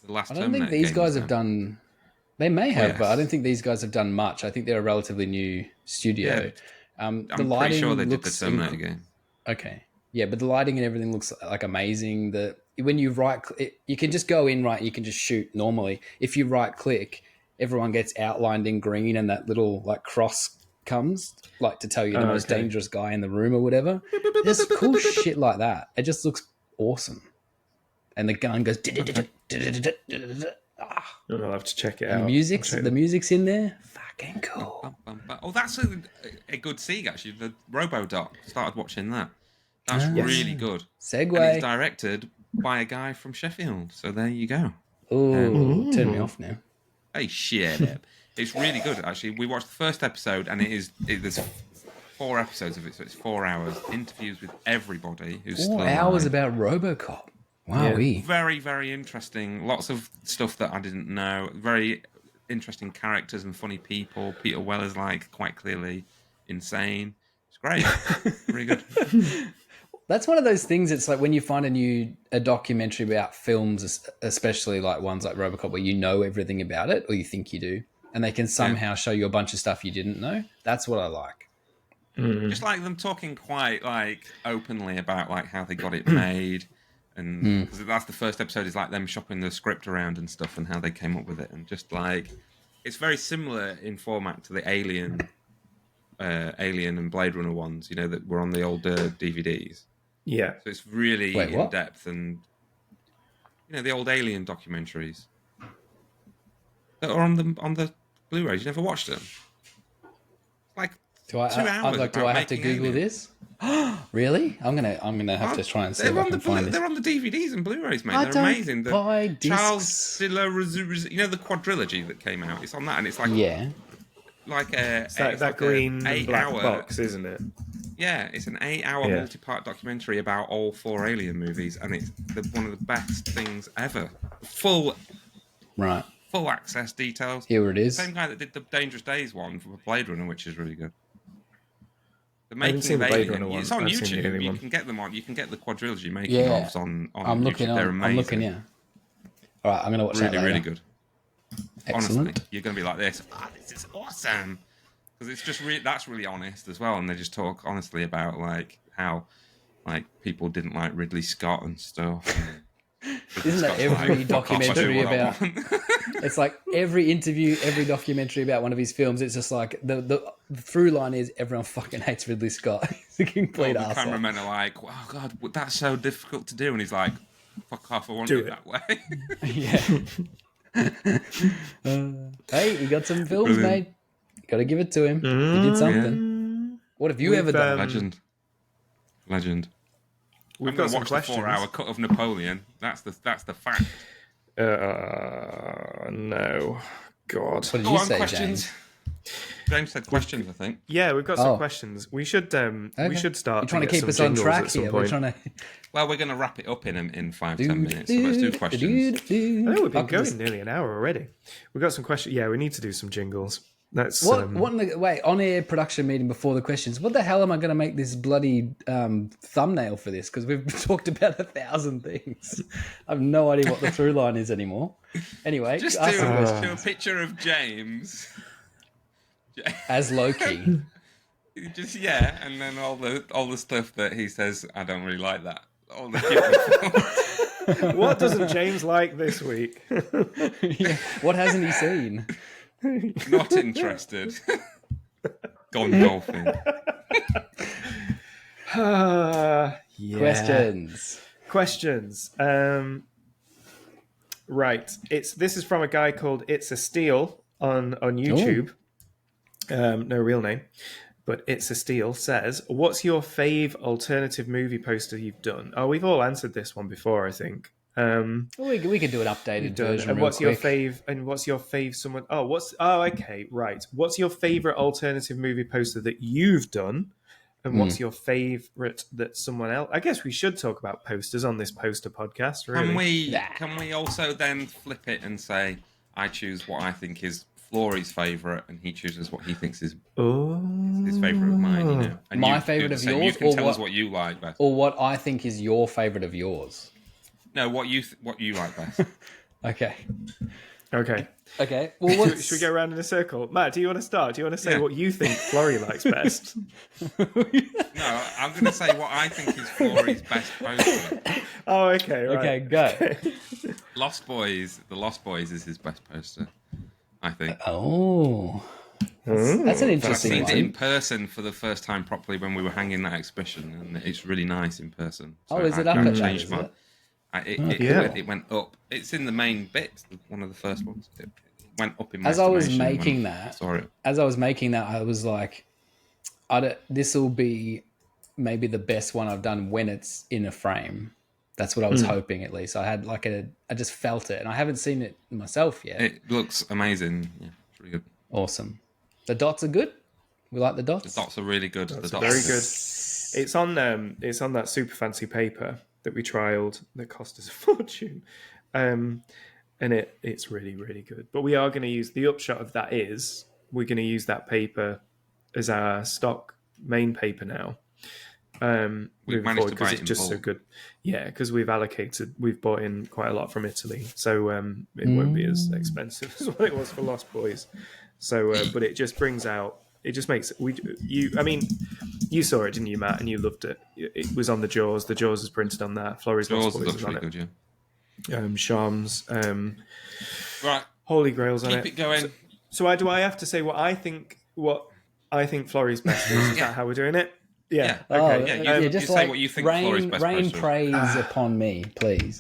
last. I don't Terminator think these game guys was have them. done. They may have, yes. but I don't think these guys have done much. I think they're a relatively new studio. I'm The pretty lighting sure they did the looks Terminator game. Okay. Yeah, but the lighting and everything looks like amazing. When you right click, you can just go in, right? You can just shoot normally. If you right click, everyone gets outlined in green, and that little like cross comes like to tell you the most dangerous guy in the room or whatever. There's cool shit like that. It just looks awesome. And the gun goes. I'll have to check it The out. music's in there. Fucking cool. Oh, that's a good segue actually. The RoboDoc. Started watching that. That's really good. And it's Segue. directed by a guy from Sheffield. So there you go. Ooh, turn me off now. Hey, shit up. It's really good actually. We watched the first episode, and there's 4 episodes of it, so it's 4 hours. Interviews with everybody who's still 4 alive. hours about RoboCop. Wow, Very, very interesting. Lots of stuff that I didn't know. Very interesting characters and funny people. Peter Weller's like quite clearly insane. It's great. Really good. That's one of those things. It's like when you find a documentary about films, especially like ones like RoboCop, where you know everything about it, or you think you do, and they can somehow show you a bunch of stuff you didn't know. That's what I like. Just like them talking quite like openly about like how they got it made. And because that's the first episode, is like them shopping the script around and stuff, and how they came up with it, and just like it's very similar in format to the Alien and Blade Runner ones, you know, that were on the older DVDs. Yeah. So it's really Wait, in what? depth, and you know the old Alien documentaries that are on the Blu-rays. You never watched them? Like Do I? 2 hours. Do I have to Google this? Really? I'm gonna have to try and see if I can find They're this. on the DVDs and Blu-rays, mate. I They're don't amazing. The buy Charles discs. de la you know, the quadrilogy that came out. It's on that, and it's like like It's it's that like green a and black 8-hour box, isn't it? Yeah, it's an 8-hour multi-part documentary about all 4 Alien movies, and it's one of the best things ever. Full access details. Here it is. Same guy that did the Dangerous Days one for Blade Runner, which is really good. The haven't making seen of the Blade Alien. Runner one. It's on I've seen the YouTube. Alien You one. can get them on. You can get the quadrilogy making Yeah. ofs on I'm YouTube. looking. They're amazing. I'm looking. Yeah. All right, I'm gonna watch that Really, later. really good. Excellent. Honestly, you're going to be like this. Oh, this is awesome. Because it's just that's really honest as well, and they just talk honestly about like how like people didn't like Ridley Scott and stuff. And Isn't that Scott's every like, "Fuck off, I do documentary what I about? want." It's like every interview, every documentary about one of his films. It's just like the through line is everyone fucking hates Ridley Scott. He's a complete The arsehole. cameramen are like, "Oh God, that's so difficult to do," and he's like, "Fuck off, I want Do it it. that way." Yeah. Hey, you got some films, Brilliant. mate. Got to give it to him. He did something. What have you ever done? Legend. We've I'm got going to some watch questions. the 4-hour cut of Napoleon. That's the fact. No. God. What did Go you on, say, questions. James? James said questions, I think. Yeah, we've got some Oh. questions. We should start. You're trying to get keep some us on jingles track at some here. We're point. trying to. Well, we're going to wrap it up in 5-10 minutes. So let's do questions. I know we've been Fucking going nearly an hour already. We've got some questions. Yeah, we need to do some jingles. That's What in the wait on air production meeting before the questions? What the hell am I going to make this bloody thumbnail for this? Because we've talked about 1,000 things. I have no idea what the through line is anymore. Anyway, Just ask the question. do a picture of James. As Loki. Just and then all the stuff that he says, I don't really like that. All the cute What doesn't James like this week? Yeah. What hasn't he seen? Not interested. Gone golfing. Yeah. Questions. Right. This is from a guy called It's a Steal on YouTube. No real name, but It's a Steal says, "What's your fave alternative movie poster you've done?" Oh, we've all answered this one before, I think. We could do an updated version. And real what's quick. your fave? And what's your fave? Someone? Okay, right. What's your favorite alternative movie poster that you've done? And what's your favorite that someone else? I guess we should talk about posters on this poster podcast. Really? Can we also then flip it and say I choose what I think is Florey's favourite, and he chooses what he thinks is his favourite of mine. You know, and My you favourite do the of same. yours, You can or tell what- us what you like best. Or what I think is your favourite of yours. No, what you like best. Okay. Okay. Well, Should we go around in a circle? Matt, do you want to start? Do you want to say Yeah. what you think Florey likes best? No, I'm going to say what I think is Florey's best poster. Oh, okay. Right. Okay, go. The Lost Boys is his best poster, I think. Oh. That's an But I've interesting seen one. it in person for the first time properly when we were hanging that exhibition, and it's really nice in person. So Is it I up at that, changed is my- it? It went up. It's in the main bit, one of the first ones. It went up in my As I was estimation making when that, I saw it. I was like, this will be maybe the best one I've done when it's in a frame. That's what I was hoping, at least. I had I just felt it, and I haven't seen it myself yet. It looks amazing. Yeah, it's really good. Awesome. The dots are good. We like the dots. The dots are really good. That's very good. It's on that super fancy paper that we trialed that cost us a fortune. And it's really, really good. But we are going to use the upshot of that is we're going to use that paper as our stock main paper now. We've managed to buy it in just bulk. so good. Yeah, because we've bought in quite a lot from Italy, so it won't be as expensive as what it was for Lost Boys. So, but it just brings out. It just makes you saw it, didn't you, Matt? And you loved it. It was on the Jaws. The Jaws is printed on that. Florey's Lost Yours Boys looks is on really it. good, yeah. Shams, Right, Holy Grail's on keep it. it going. So do I have to say what I think Florey's best is? Is that how we're doing it? Yeah. Oh, Okay. you just say like what you think Florey's best rain poster is. praise upon me, please.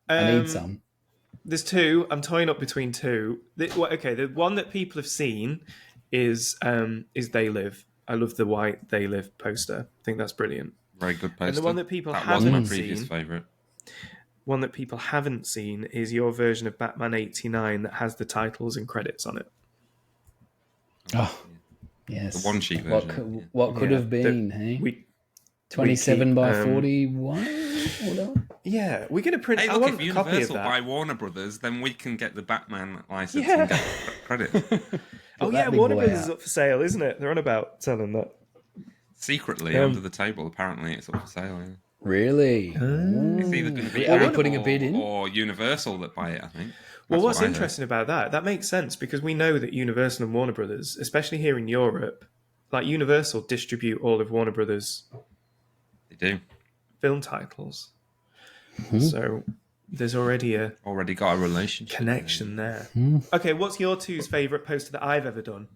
I need some. There's two. I'm toying up between two. The one that people have seen is They Live. I love the white They Live poster. I think that's brilliant. Very good poster. And the one that people that was my haven't previous seen, favourite. one that people haven't seen is your version of Batman 89 that has the titles and credits on it. Oh, yes. The one sheet version. What could Yeah, have been, hey? We 27 keep, by 41? Whatever. Yeah, we're going to print. Hey, I look, want if a copy of Universal that. buy Warner Brothers, then we can get the Batman license Yeah. and get credit. Oh that yeah, big Warner boy Brothers out. is up for sale, isn't it? They're on about selling that. Secretly, under the table, apparently it's up for sale. Yeah. Really? It's either going to be Are we Apple putting a bid in? or Universal that buy it, I think. Well, That's what's what I heard. interesting about that makes sense because we know that Universal and Warner Brothers, especially here in Europe, like Universal distribute all of Warner Brothers' They do. film titles. So there's already a Already got a relationship. connection there. Okay, what's your two's favourite poster that I've ever done?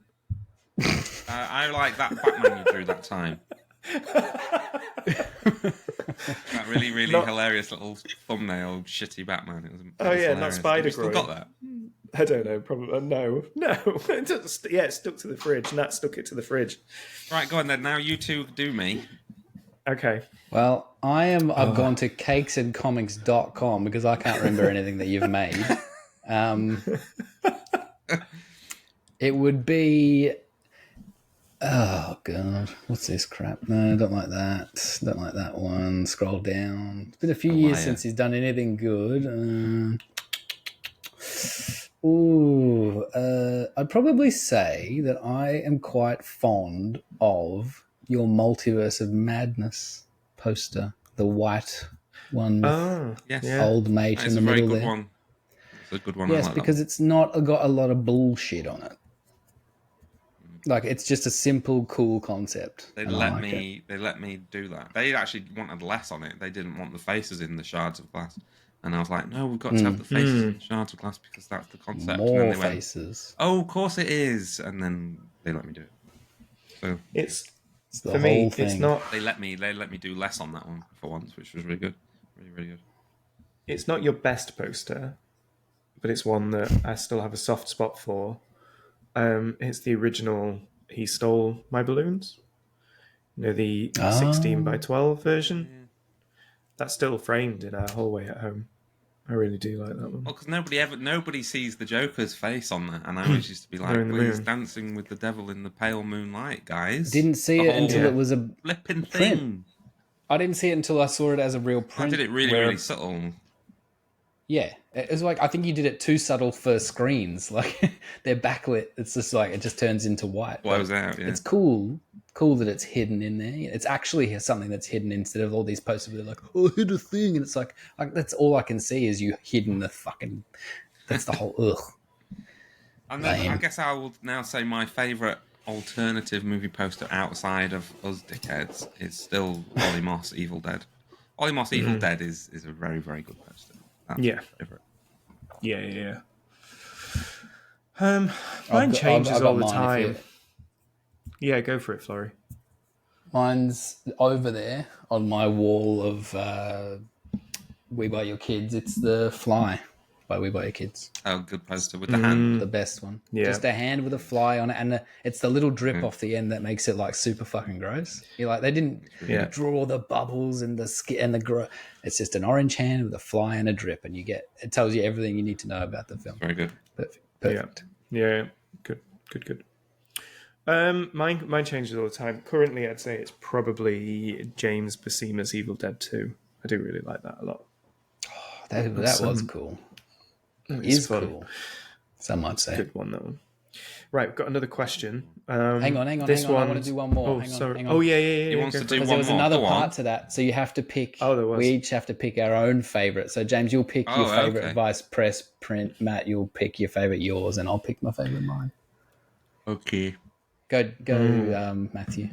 I like that Batman you drew that time. That really, really hilarious little thumbnail, shitty Batman. It was not hilarious. Spider Have you still Groin. got that? I don't know, probably no. It stuck to the fridge. Nat stuck it to the fridge. Right, go on then. Now you two do me. Okay. Well, I've gone to cakesandcomics.com because I can't remember anything that you've made. It would be... Oh, God. What's this crap? No, don't like that. Don't like that one. Scroll down. It's been a few years since he's done anything good. I'd probably say that I am quite fond of your Multiverse of Madness poster. The white one with Oh, Yes. yeah. old mate It's in the a very middle good there. one. It's a good one. Yes, I like that because it's not got a lot of bullshit on it. Like, it's just a simple, cool concept. They and I let like me. They let me do that. They actually wanted less on it. They didn't want the faces in the shards of glass. And I was like, no, we've got to have the faces in shards of glass because that's the concept. And then More they went, faces. oh, of course it is. And then they let me do it. So It's the for whole me. thing. It's not. they let me do less on that one for once, which was really good. Really, really good. It's not your best poster, but it's one that I still have a soft spot for. It's the original He Stole My Balloons. You know, the 16 by 12 version. Yeah. That's still framed in our hallway at home. I really do like that one. Well, because nobody sees the Joker's face on that, and I always used to be like, in the "Well, he's moon. dancing with the devil in the pale moonlight, guys." Didn't see The it whole until it was a flipping print. thing. I didn't see it until I saw it as a real I print. did it really, Where- really subtle. Yeah, it was like I think you did it too subtle for screens. Like they're backlit. It's just like it just turns into white. Blows out. Yeah. It's cool that it's hidden in there. It's actually something that's hidden instead of all these posters where they're like, "Oh, hid a thing," and it's like that's all I can see is you hidden the fucking. That's the whole ugh. And then I Lame. guess I will now say my favourite alternative movie poster outside of us dickheads is still Ollie Moss Evil Dead. Ollie Moss Evil Dead is a very, very good poster. That's Yeah. my favourite. Yeah. Mine I've changes got all the mine if time. you- Yeah, go for it, Florey. Mine's over there on my wall of We Buy Your Kids. It's the Fly by We Buy Your Kids. Oh, good poster with the hand. The best one. Yeah. Just a hand with a fly on it, and it's the little drip off the end that makes it like super fucking gross. You're like, they didn't Yeah. draw the bubbles and the skin and the it's just an orange hand with a fly and a drip, and it tells you everything you need to know about the film. Very good. Perfect. Yeah. Good. Mine changes all the time. Currently, I'd say it's probably James Buscema's Evil Dead 2. I do really like that a lot. That was cool. It's fun. Cool. Some might say. Good one, that one. Right, we've got another question. Hang on. This I want to do one more. Oh, hang on, sorry. hang on. Oh, yeah. He wants to do Because one there was more. another Go part on. to that, so you have to pick. Oh, there was. We each have to pick our own favorite. So James, you'll pick your favorite advice, press, print. Matt, you'll pick your favorite yours, and I'll pick my favorite mine. Okay. Go, Matthew,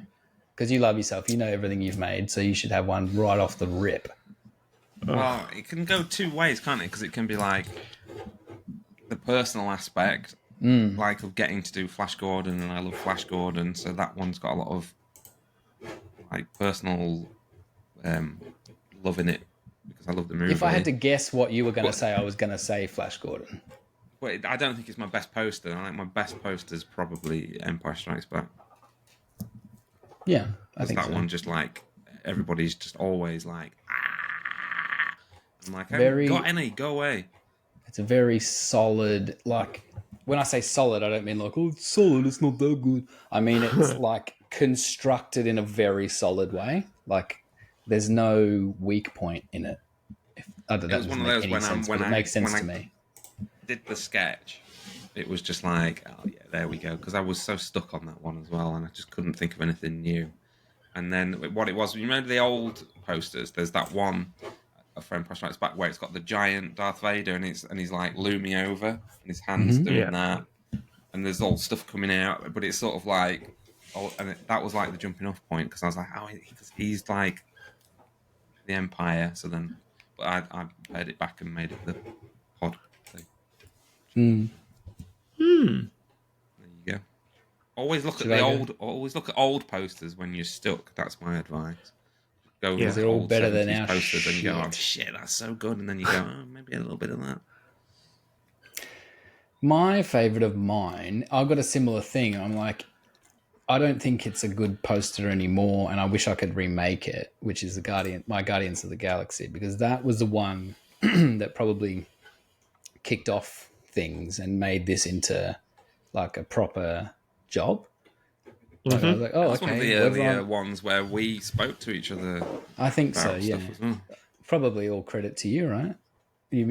because you love yourself. You know everything you've made, so you should have one right off the rip. Well, it can go two ways, can't it? Because it can be like the personal aspect, like of getting to do Flash Gordon, and I love Flash Gordon, so that one's got a lot of like personal love in it because I love the movie. If I had to guess what you were going to say, I was going to say Flash Gordon. But I don't think it's my best poster. I think my best poster is probably Empire Strikes Back. Yeah, I think that so. one just like everybody's just always like, ah. I'm like, I Very- haven't got any. Go away. It's a very solid, like, when I say solid, I don't mean like, oh, it's solid, it's not that good. I mean, it's like constructed in a very solid way. Like, there's no weak point in it. That was one of those when it makes sense when to me. Did the sketch, it was just like, oh yeah, there we go. Because I was so stuck on that one as well, and I just couldn't think of anything new. And then what it was, you remember the old posters? There's that one, a friend Empire Strikes Back, where it's got the giant Darth Vader, and he's like looming over, and his hands doing that, and there's all stuff coming out, but it's sort of like, that was like the jumping off point because I was like, oh, he's like the Empire. So then, but I pared it back and made it the pod thing. There you go. Always look at old posters when you're stuck. That's my advice. Go Yeah, look they're at all old better than 70s our posters and you go, oh shit. shit, that's so good, and then you go, oh, maybe a little bit of that. My favorite of mine, I've got a similar thing. I'm like, I don't think it's a good poster anymore, and I wish I could remake it, which is my Guardians of the Galaxy, because that was the one that probably kicked off things and made this into like a proper job. Like, I was like, oh, That's okay. one of the earlier ones where we spoke to each other. I think so, about yeah. stuff as well. Probably all credit to you, right? You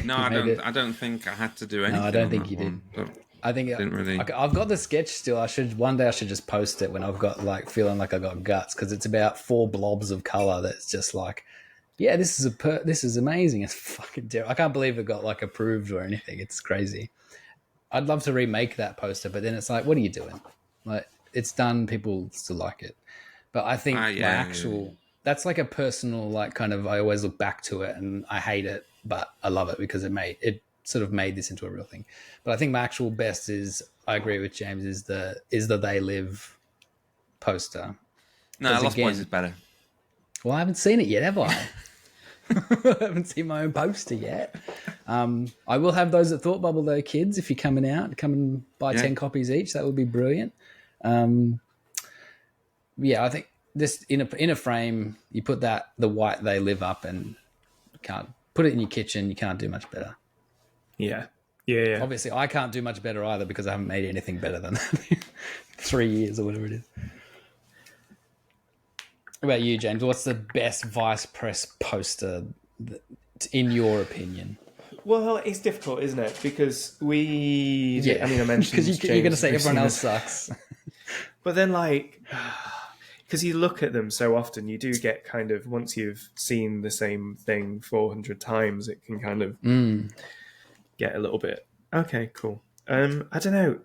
No, I don't think I had to do anything. I don't on think that you did. one. Don't- I think Didn't really- I've got the sketch still. One day I should just post it when I've got like feeling like I got guts, because it's about 4 blobs of color that's just like, yeah, this is amazing. It's fucking terrible. I can't believe it got like approved or anything. It's crazy. I'd love to remake that poster, but then it's like, what are you doing? Like, it's done. People still like it, but I think that's like a personal, like, kind of, I always look back to it and I hate it, but I love it because it sort of made this into a real thing. But I think my actual best is, I agree with James, is the They Live poster. No, Lost Boys is better. Well, I haven't seen it yet, have I? I haven't seen my own poster yet. I will have those at Thought Bubble, though, kids. If you're coming out, come and buy 10 copies each. That would be brilliant. I think this in a frame, you put the white They Live up, and you can't put it in your kitchen. You can't do much better. Yeah. Obviously, I can't do much better either because I haven't made anything better than that. 3 years or whatever it is. What about you, James? What's the best Vice Press poster in your opinion? Well, it's difficult, isn't it? Because I mentioned because you're going to say everyone else sucks. But then, like, because you look at them so often, you do get kind of, once you've seen the same thing 400 times, it can kind of get a little bit, okay, cool. I don't know.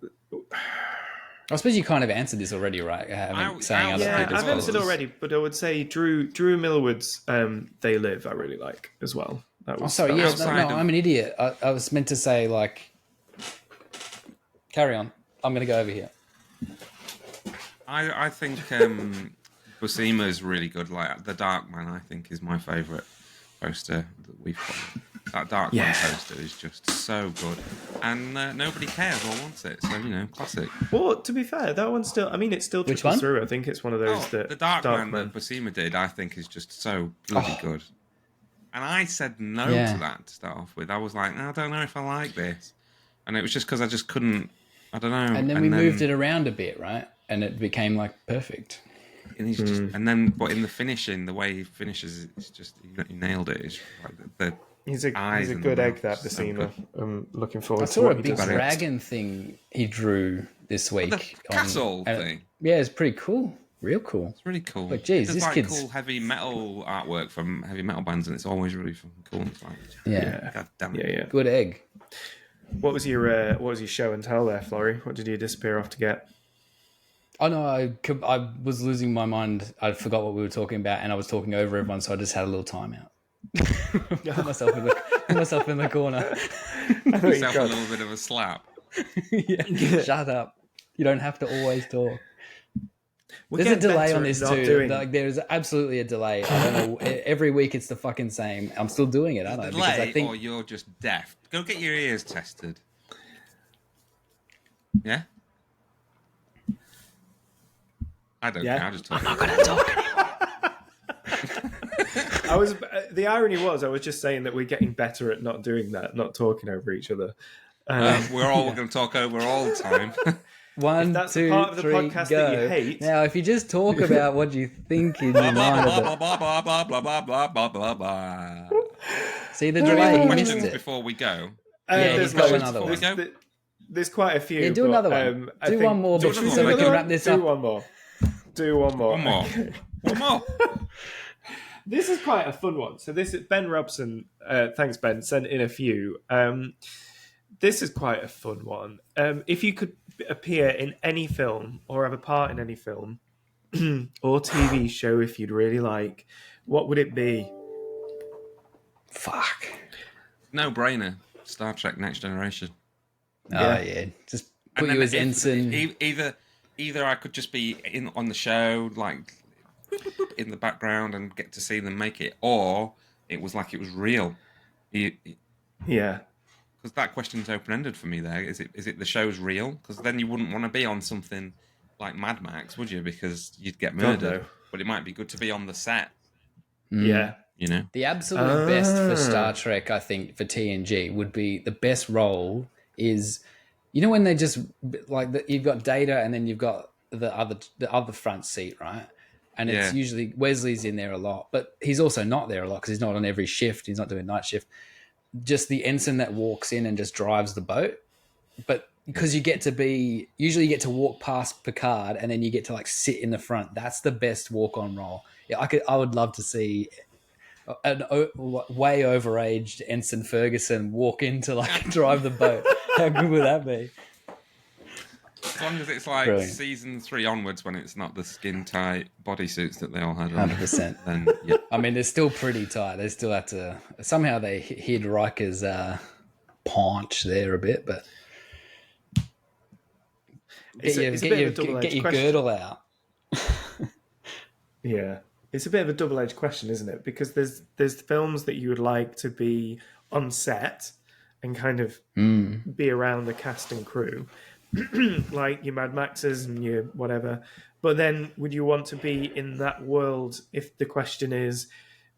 I suppose you kind of answered this already, right? I've answered already, but I would say Drew Millwood's They Live I really like as well. I'm an idiot. I was meant to say, like, carry on. I'm going to go over here. I think Buscema is really good. Like, The Dark Man, I think, is my favourite poster that we've got. That Dark Man poster is just so good. And nobody cares or wants it. So, classic. Well, to be fair, that one's still... I mean, it still trickles through. I think it's one of those that... The Dark Man that Buscema did, I think, is just so bloody good. And I said no to that to start off with. I was like, I don't know if I like this. And it was just because I just couldn't... I don't know. And then we moved it around a bit, right? And it became, like, perfect. And he's just... And then, but in the finishing, the way he finishes, it's just... He nailed it. It's like the He's a good egg, that Buscema. I'm looking forward to I saw a big dragon thing he drew this week. The castle thing. Yeah, it's pretty cool. Real cool. It's really cool. Like, geez, there's this like kid's... cool heavy metal artwork from heavy metal bands, and it's always really fucking cool. It's like, God damn it. Yeah. Good egg. What was your show and tell there, Florey? What did you disappear off to get? Oh no, I was losing my mind. I forgot what we were talking about, and I was talking over everyone, so I just had a little timeout. Put myself in the corner. Yourself a little bit of a slap. Shut up. You don't have to always talk. There's a delay on this too. Like, there's absolutely a delay. I don't know. Every week it's the fucking same. I'm still doing it, aren't I? Delay, because I think... or you're just deaf. Go get your ears tested. Yeah? I don't care. I'll just talk. I'm not going to talk anymore. The irony was, I was just saying that we're getting better at not doing that, not talking over each other. We're all going to talk over all the time. 1, that's 2, the part of the 3, podcast go. that you hate. Now, if you just talk about what you think in your mind of it. See the delay? He missed it. Before we go. He's got another one. There's quite a few. Yeah, do another one. Do one more, so we can wrap this up. Do one more. One more. This is quite a fun one. So this is Ben Robson. Thanks, Ben. Sent in a few. This is quite a fun one. If you could appear in any film or have a part in any film or TV show, if you'd really like, what would it be? Fuck. No brainer. Star Trek: Next Generation. Yeah. Just put you as ensign. Either I could just be on the show, like in the background, and get to see them make it, or it was like it was real. Yeah. Because that question's open-ended for me there. Is it the show's real? Because then you wouldn't want to be on something like Mad Max, would you? Because you'd get murdered. But it might be good to be on the set. Yeah. The absolute best for Star Trek, I think, for TNG would be, the best role is, when they just, like, you've got Data and then you've got the other front seat, right? And it's usually, Wesley's in there a lot, but he's also not there a lot because he's not on every shift. He's not doing night shift. Just the ensign that walks in and just drives the boat. But because you usually get to walk past Picard and then you get to, like, sit in the front. That's the best walk-on role. Yeah, I would love to see an way overaged Ensign Ferguson walk in to, like, drive the boat. How good would that be? As long as it's like Brilliant. season 3 onwards, when it's not the skin tight bodysuits that they all had on, 100%. then yeah. I mean, they're still pretty tight. They still have to. Somehow they hid Riker's paunch there a bit, but It's a bit of a double-edged get your question. girdle out. Yeah, it's a bit of a double-edged question, isn't it? Because there's films that you would like to be on set and kind of be around the cast and crew, like your Mad Maxes and your whatever. But then, would you want to be in that world? If the question is,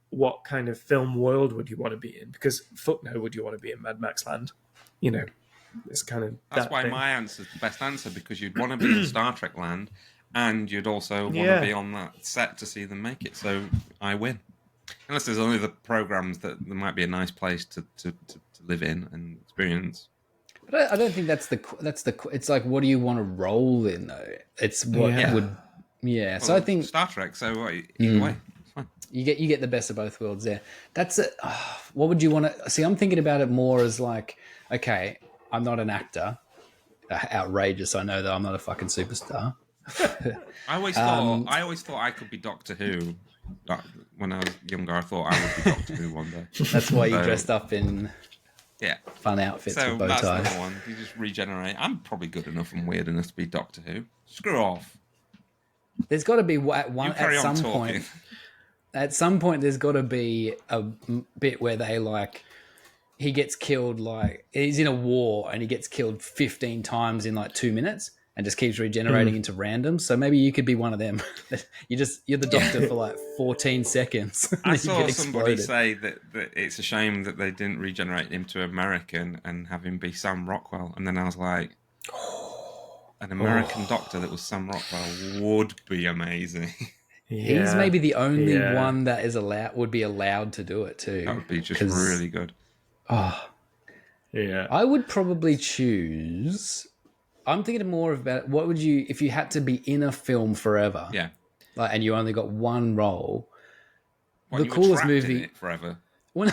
what kind of film world would you want to be in? Because fuck no, would you want to be in Mad Max land? You know, it's kind of That's that why thing. my answer's the best answer, because you'd want to be in Star Trek land, and you'd also want to be on that set to see them make it. So I win. Unless there's only the programs that there might be a nice place to live in and experience. But I don't think that's the. It's like, what do you want to roll in though? It's what would. Yeah. So I think Star Trek. So either way, it's fine. you get the best of both worlds there. That's it. What would you want to see? I'm thinking about it more as like, okay, I'm not an actor. Outrageous. I know that I'm not a fucking superstar. I always thought I could be Doctor Who. When I was younger, I thought I would be Doctor Who one day. That's why you dressed up in fun outfits So with bow that's ties. another one. You just regenerate. I'm probably good enough and weird enough to be Doctor Who. Screw off. There's got to be You carry on talking. At some point, there's got to be a bit where they like. He gets killed, like he's in a war and he gets killed 15 times in like 2 minutes and just keeps regenerating into random. So maybe you could be one of them. You're the doctor for like 14 seconds. I saw somebody say that it's a shame that they didn't regenerate him to American and have him be Sam Rockwell. And then I was like, an American doctor that was Sam Rockwell would be amazing. He's maybe the only one that would be allowed to do it too. That would be just really good. Oh, yeah. I would probably choose. I'm thinking more about what would you if you had to be in a film forever. Yeah. Like, and you only got one role. The coolest movie in it forever. No.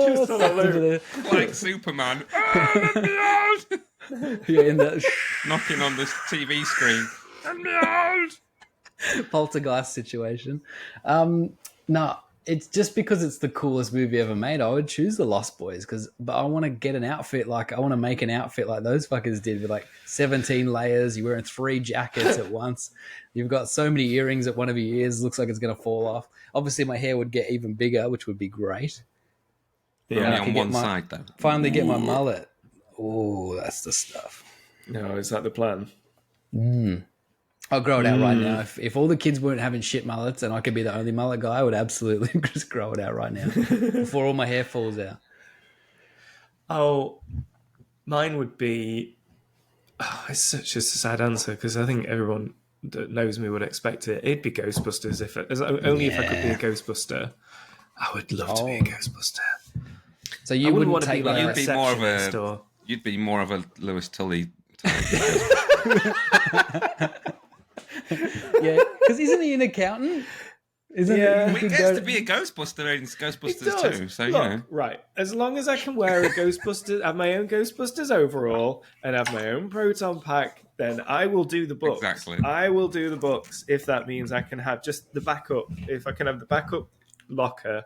Just all over. Like Superman. Oh, let me out! You're in the knocking on this TV screen. Let me out! Poltergeist situation. No. It's just because it's the coolest movie ever made. I would choose The Lost Boys but I want to get an outfit I want to make an outfit like those fuckers did with like 17 layers. You're wearing 3 jackets at once. You've got so many earrings at one of your ears. Looks like it's going to fall off. Obviously, my hair would get even bigger, which would be great. Yeah, on one side though. Finally get my mullet. Oh, that's the stuff. No, is that the plan? I'll grow it out right now. If all the kids weren't having shit mullets and I could be the only mullet guy, I would absolutely just grow it out right now before all my hair falls out. Oh, mine would be... Oh, it's such a sad answer because I think everyone that knows me would expect it. It'd be Ghostbusters. If I could be a Ghostbuster, I would love to be a Ghostbuster. So you wouldn't want to take be like that. You'd be more of a Lewis Tully type. Yeah, because isn't he an accountant? Isn't he gets to be a Ghostbuster in Ghostbusters too. So look, right. As long as I can wear a Ghostbusters, have my own Ghostbusters overall, and have my own proton pack, then I will do the books. Exactly. I will do the books if that means I can have just the backup. If I can have the backup locker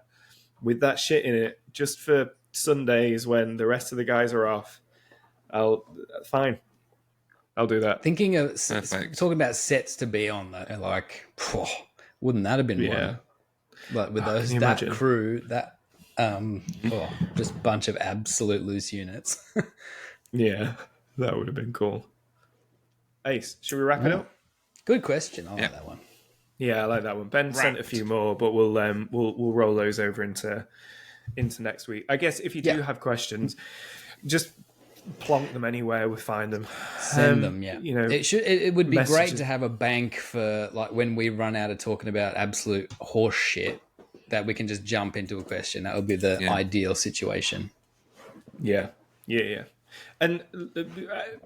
with that shit in it, just for Sundays when the rest of the guys are off, I'll do that. Thinking of talking about sets to be on though, like, wouldn't that have been one? Like with that crew, that just bunch of absolute loose units. Yeah, that would have been cool. Ace, should we wrap it up? Good question. I like that one. Yeah, I like that one. Ben sent a few more, but we'll roll those over into next week. I guess if you do have questions, just plonk them anywhere we find them. Send them, yeah. You know, it would be great to have a bank for like when we run out of talking about absolute horse shit that we can just jump into a question. That would be the ideal situation. Yeah. And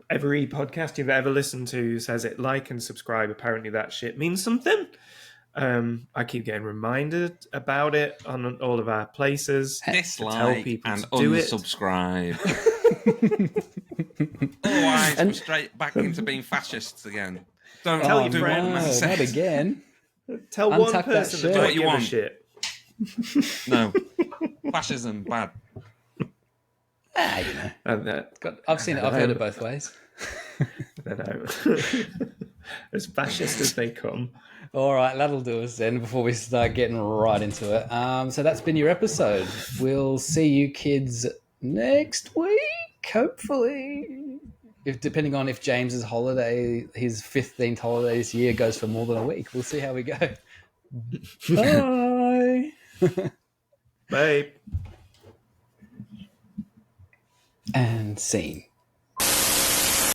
every podcast you've ever listened to says it. Like and subscribe. Apparently that shit means something. I keep getting reminded about it on all of our places. Dislike to tell people and to do unsubscribe. Otherwise, we're straight back into being fascists again. Don't Tell your do what the friends. man No, says. not again. Tell Untuck one that person shirt. that What don't you give a want. shit. No. Fascism, bad. You know. And that, I've seen it. I've heard it both ways. I don't know. As fascist as they come. All right, that'll do us then before we start getting right into it. So that's been your episode. We'll see you kids next week, hopefully. If depending on if James's holiday, his 15th holiday this year, goes for more than a week. We'll see how we go. Bye. Bye. And scene.